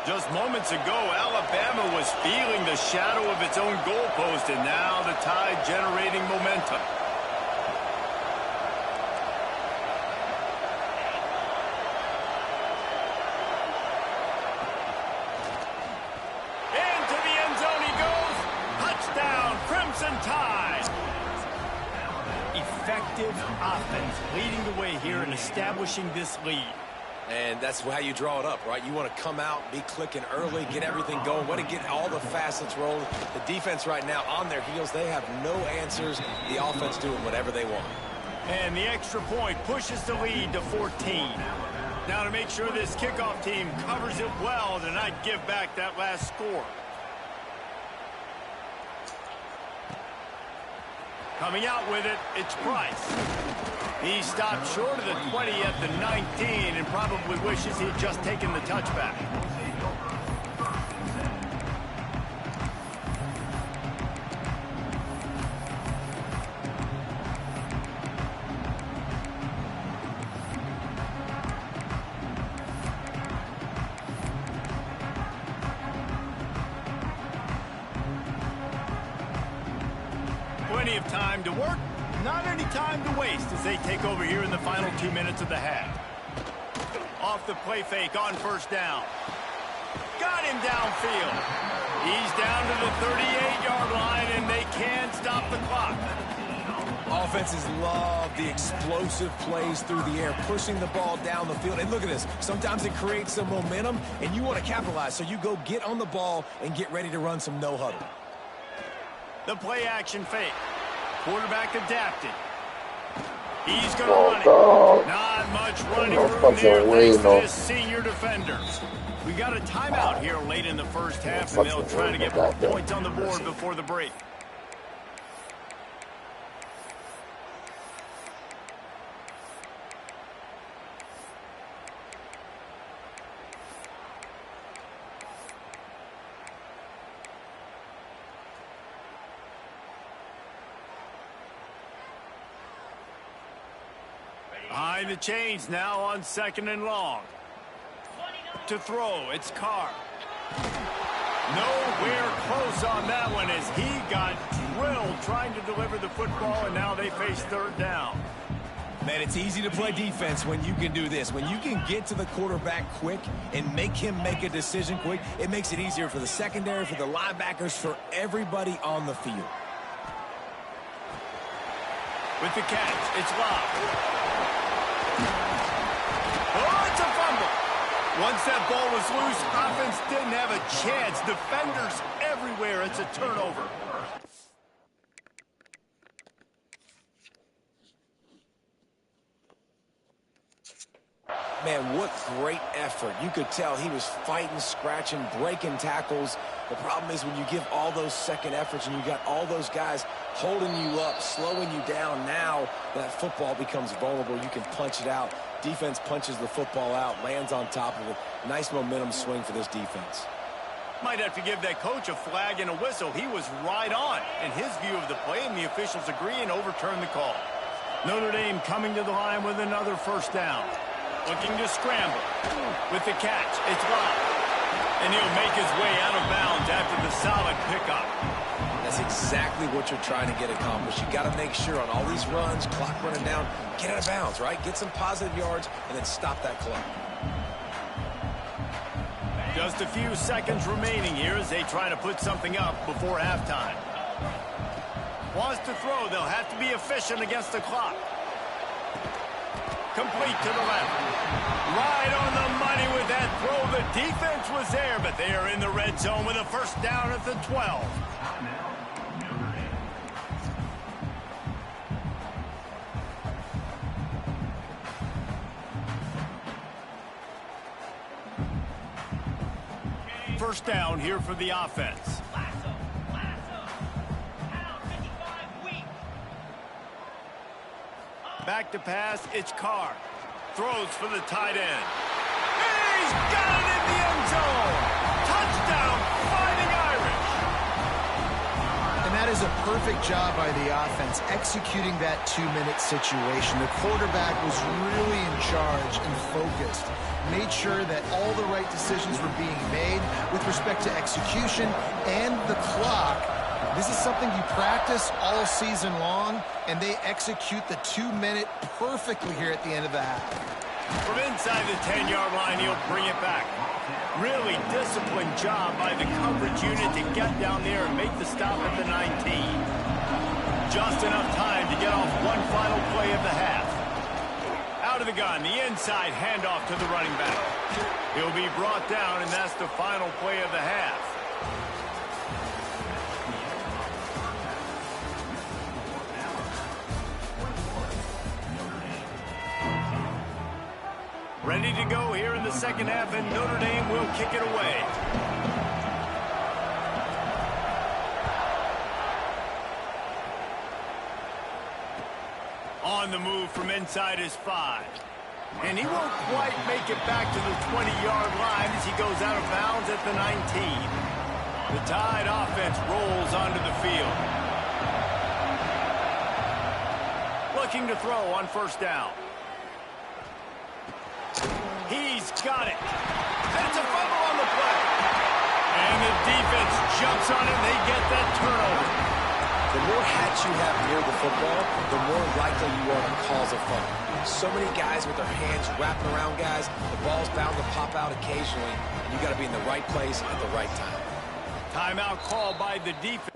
B: Just moments ago, Alabama was feeling the shadow of its own goalpost, and now the Tide generating momentum. Into the end zone he goes. Touchdown, Crimson Tide. Effective offense leading the way here and establishing this lead.
C: And that's how you draw it up, right? You want to come out, be clicking early, get everything going, want to get all the facets rolling. The defense right now on their heels, they have no answers. The offense doing whatever they want.
B: And the extra point pushes the lead to 14. Now to make sure this kickoff team covers it well to not give back that last score. Coming out with it, it's Price. He stopped short of the 20 at the 19 and probably wishes he'd just taken the touchback. Plenty of time to work. Not any time to waste as they take over here in the final 2 minutes of the half. Off the play fake on first down. Got him downfield. He's down to the 38-yard line, and they can't stop the clock.
C: Offenses love the explosive plays through the air, pushing the ball down the field. And look at this. Sometimes it creates some momentum, and you want to capitalize. So you go get on the ball and get ready to run some no-huddle.
B: The play-action fake. Quarterback adapted. He's going to run it. Not much running room there thanks to this senior defender. We got a timeout here late in the first half, and they'll try to get more points on the board before the break. Behind the chains now on 2nd and long. To throw, it's Carr. Nowhere close on that one as he got drilled trying to deliver the football, and now they face 3rd down.
C: Man, it's easy to play defense when you can do this. When you can get to the quarterback quick and make him make a decision quick, it makes it easier for the secondary, for the linebackers, for everybody on the field.
B: With the catch, it's Love. Oh, it's a fumble. Once that ball was loose, offense didn't have a chance. Defenders everywhere. It's a turnover.
C: Man, what great effort. You could tell he was fighting, scratching, breaking tackles. The problem is when you give all those second efforts and you got all those guys holding you up, slowing you down, now that football becomes vulnerable. You can punch it out. Defense punches the football out, lands on top of it. Nice momentum swing for this defense.
B: Might have to give that coach a flag and a whistle. He was right on in his view of the play, and the officials agree and overturn the call. Notre Dame coming to the line with another first down. Looking to scramble. With the catch, it's Lott. And he'll make his way out of bounds after the solid pickup.
C: That's exactly what you're trying to get accomplished. You got to make sure on all these runs, clock running down, get out of bounds, right? Get some positive yards and then stop that clock.
B: Just a few seconds remaining here as they try to put something up before halftime. Wants to throw. They'll have to be efficient against the clock. Complete to the left. Right on the money with that throw. The defense was there, but they are in the red zone with a first down at the 12. First down here for the offense. Back to pass, it's Carr. Throws for the tight end. He's got it in the end zone. Touchdown, Fighting Irish.
D: And that is a perfect job by the offense, executing that 2-minute situation. The quarterback was really in charge and focused. Made sure that all the right decisions were being made with respect to execution and the clock. This is something you practice all season long, and they execute the 2-minute perfectly here at the end of the half.
B: From inside the 10-yard line, he'll bring it back. Really disciplined job by the coverage unit to get down there and make the stop at the 19. Just enough time to get off one final play of the half. Out of the gun, the inside handoff to the running back. He'll be brought down, and that's the final play of the half. Ready to go here in the second half, and Notre Dame will kick it away. On the move from inside his 5. And he won't quite make it back to the 20-yard line as he goes out of bounds at the 19. The Tide offense rolls onto the field. Looking to throw on first down. He's got it. And it's a fumble on the play. And the defense jumps on it, and they get that turnover.
C: The more hats you have near the football, the more likely you are to cause a fumble. So many guys with their hands wrapping around guys, the ball's bound to pop out occasionally, and you got to be in the right place at the right time.
B: Timeout called by the defense.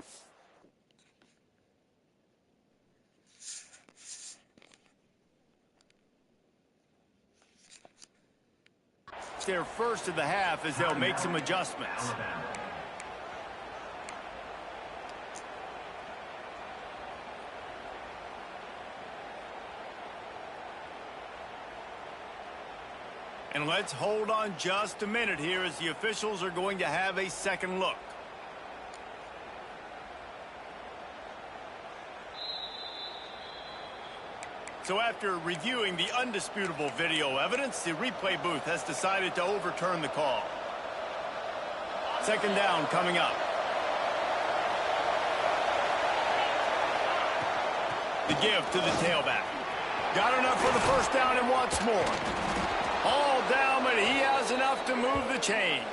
B: Their first of the half as they'll make some adjustments. And let's hold on just a minute here as the officials are going to have a second look. So after reviewing the undisputable video evidence, the replay booth has decided to overturn the call. Second down coming up. The give to the tailback. Got enough for the first down and wants more. All down, but he has enough to move the chains.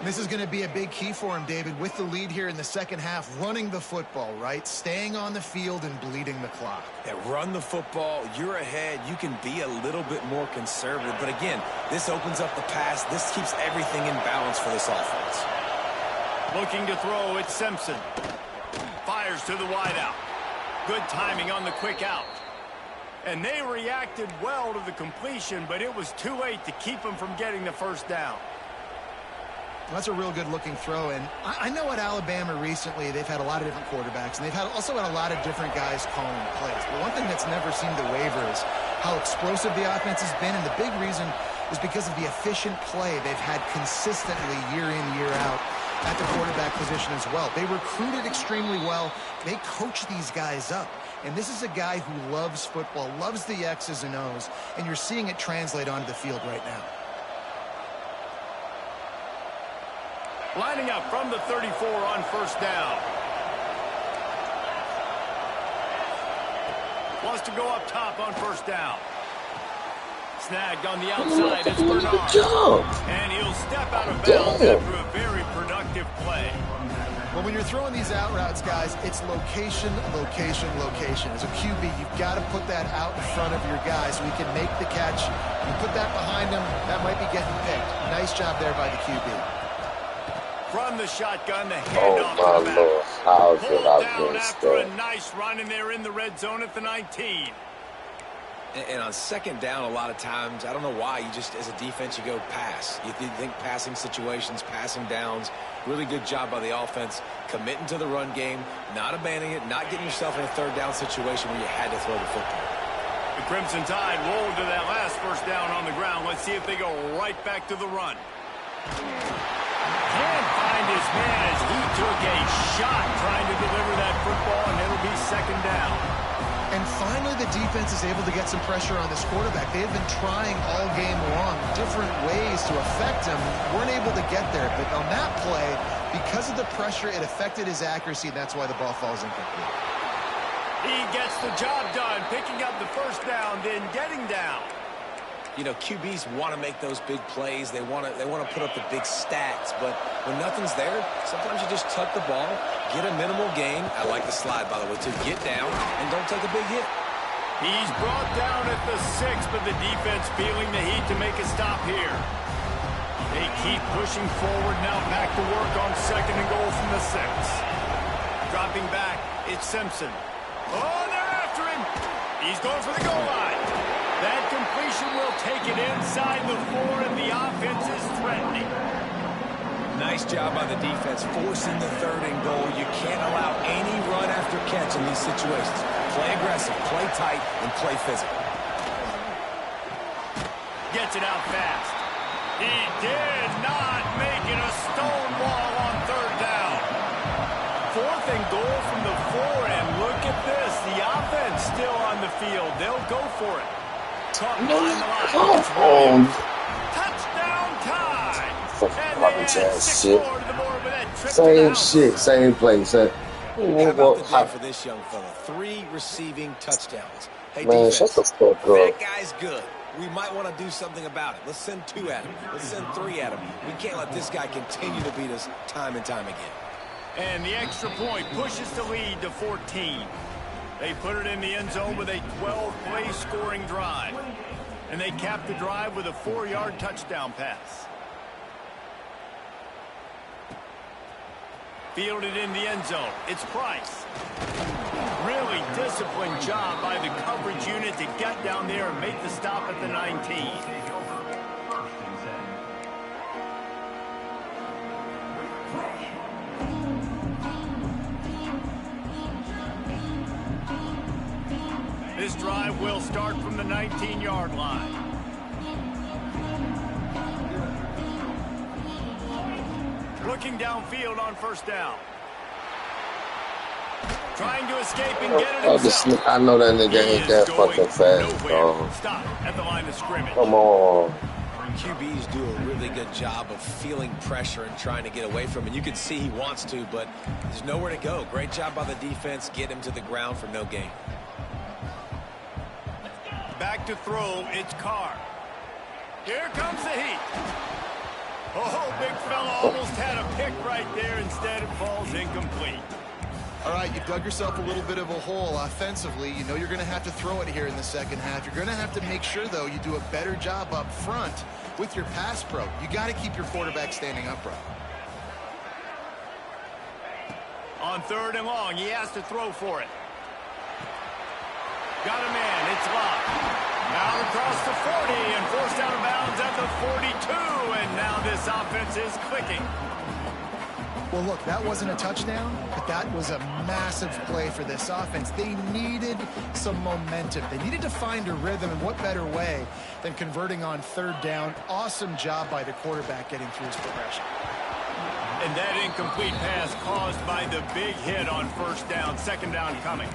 D: This is going to be a big key for him, David, with the lead here in the second half, running the football, right? Staying on the field and bleeding the clock.
C: Yeah, run the football. You're ahead. You can be a little bit more conservative. But again, this opens up the pass. This keeps everything in balance for this offense.
B: Looking to throw, it's Simpson. Fires to the wideout. Good timing on the quick out. And they reacted well to the completion, but it was too late to keep them from getting the first down.
D: That's a real good-looking throw, and I know at Alabama recently they've had a lot of different quarterbacks, and they've also had a lot of different guys calling plays. But one thing that's never seemed to waver is how explosive the offense has been, and the big reason is because of the efficient play they've had consistently year in, year out at the quarterback position as well. They recruited extremely well. They coach these guys up. And this is a guy who loves football, loves the X's and O's, and you're seeing it translate onto the field right now.
B: Lining up from the 34 on first down. Wants to go up top on first down. Snagged on the outside. It's Bernard. And he'll step out of bounds after a very productive play.
D: Well, when you're throwing these out routes, guys, it's location, location, location. As a QB, you've got to put that out in front of your guy so he can make the catch. You put that behind him, that might be getting picked. Nice job there by the QB.
B: From the shotgun, the handoff to the back. Pulled down after a nice run, and they're in the red zone at the 19.
C: And on second down, a lot of times, I don't know why, you just, as a defense, you go pass. You think passing situations, passing downs. Really good job by the offense, committing to the run game, not abandoning it, not getting yourself in a third down situation where you had to throw the football.
B: The Crimson Tide rolled to that last first down on the ground. Let's see if they go right back to the run. Can't find his man as he took a shot trying to deliver that football, and it'll be second down.
D: And finally, the defense is able to get some pressure on this quarterback. They have been trying all game long different ways to affect him. Weren't able to get there, but on that play, because of the pressure, it affected his accuracy. That's why the ball falls incomplete.
B: He gets the job done, picking up the first down, then getting down.
C: You know, QBs want to make those big plays. They want to put up the big stats. But when nothing's there, sometimes you just tuck the ball, get a minimal gain. I like the slide, by the way, to get down and don't take a big hit.
B: He's brought down at the 6, but the defense feeling the heat to make a stop here. They keep pushing forward now, back to work on second and goal from the 6. Dropping back, it's Simpson. Oh, they're after him. He's going for the goal line. That completion will take it inside the 4, and the offense is threatening.
C: Nice job by the defense, forcing the third and goal. You can't allow any run after catch in these situations. Play aggressive, play tight, and play physical.
B: Gets it out fast. He did not make it a stone wall on third down. 4th and goal from the 4, and look at this. The offense still on the field. They'll go for it.
A: Touchdown
B: time!
A: Same shit, same play.
C: How about the day for this young fella? 3 receiving touchdowns. Hey,
A: man,
C: defense,
A: shut the fuck up.
C: That guy's good. We might want to do something about it. Let's send 2 at him. Let's send 3 at him. We can't let this guy continue to beat us time and time again.
B: And the extra point pushes the lead to 14. They put it in the end zone with a 12-play scoring drive. And they capped the drive with a 4-yard touchdown pass. Fielded in the end zone. It's Price. Really disciplined job by the coverage unit to get down there and make the stop at the 19. This drive will start from the 19-yard line. Looking downfield on first down. Trying to escape and get it himself.
A: I know that nigga ain't that fucking fast, dog.
B: Stop at the line of scrimmage.
A: Come on.
C: QBs do a really good job of feeling pressure and trying to get away from it. You can see he wants to, but there's nowhere to go. Great job by the defense. Get him to the ground for no gain.
B: Back to throw, it's Carr. Here comes the heat. Oh, big fella almost had a pick right there. Instead, it falls incomplete.
D: All right, you dug yourself a little bit of a hole offensively. You know you're going to have to throw it here in the second half. You're going to have to make sure, though, you do a better job up front with your pass pro. You got to keep your quarterback standing upright.
B: On 3rd and long, he has to throw for it. Got a man. It's locked. Now across the 40 and forced out of bounds at the 42. And now this offense is clicking.
D: Well, look, that wasn't a touchdown, but that was a massive play for this offense. They needed some momentum. They needed to find a rhythm, and what better way than converting on third down. Awesome job by the quarterback getting through his progression.
B: And that incomplete pass caused by the big hit on first down, second down coming.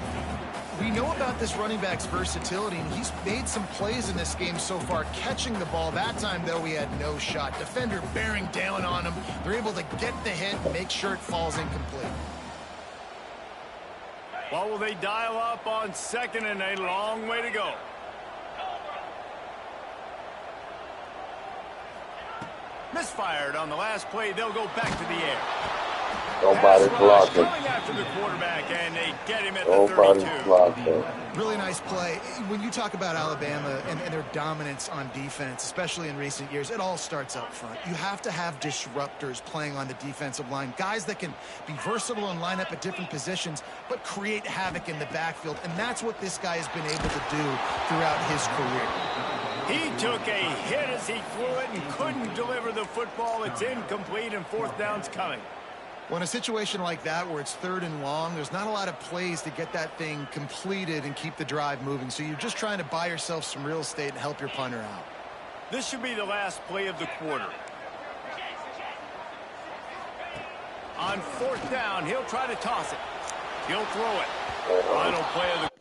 D: We know about this running back's versatility, and he's made some plays in this game so far, catching the ball. That time, though, he had no shot. Defender bearing down on him. They're able to get the hit and make sure it falls incomplete.
B: Well, will they dial up on second and a long way to go? Misfired on the last play. They'll go back to the air.
A: Nobody blocking.
B: Going after the quarterback, and they get him at the 32.
D: Really nice play. When you talk about Alabama and their dominance on defense, especially in recent years, it all starts up front. You have to have disruptors playing on the defensive line, guys that can be versatile and line up at different positions, but create havoc in the backfield, and that's what this guy has been able to do throughout his career.
B: He took a hit as he threw it and couldn't deliver the football. It's incomplete, and fourth down's coming.
D: Well, in a situation like that where it's third and long, there's not a lot of plays to get that thing completed and keep the drive moving. So you're just trying to buy yourself some real estate and help your punter out.
B: This should be the last play of the quarter. On fourth down, he'll try to toss it. He'll throw it. Final play of the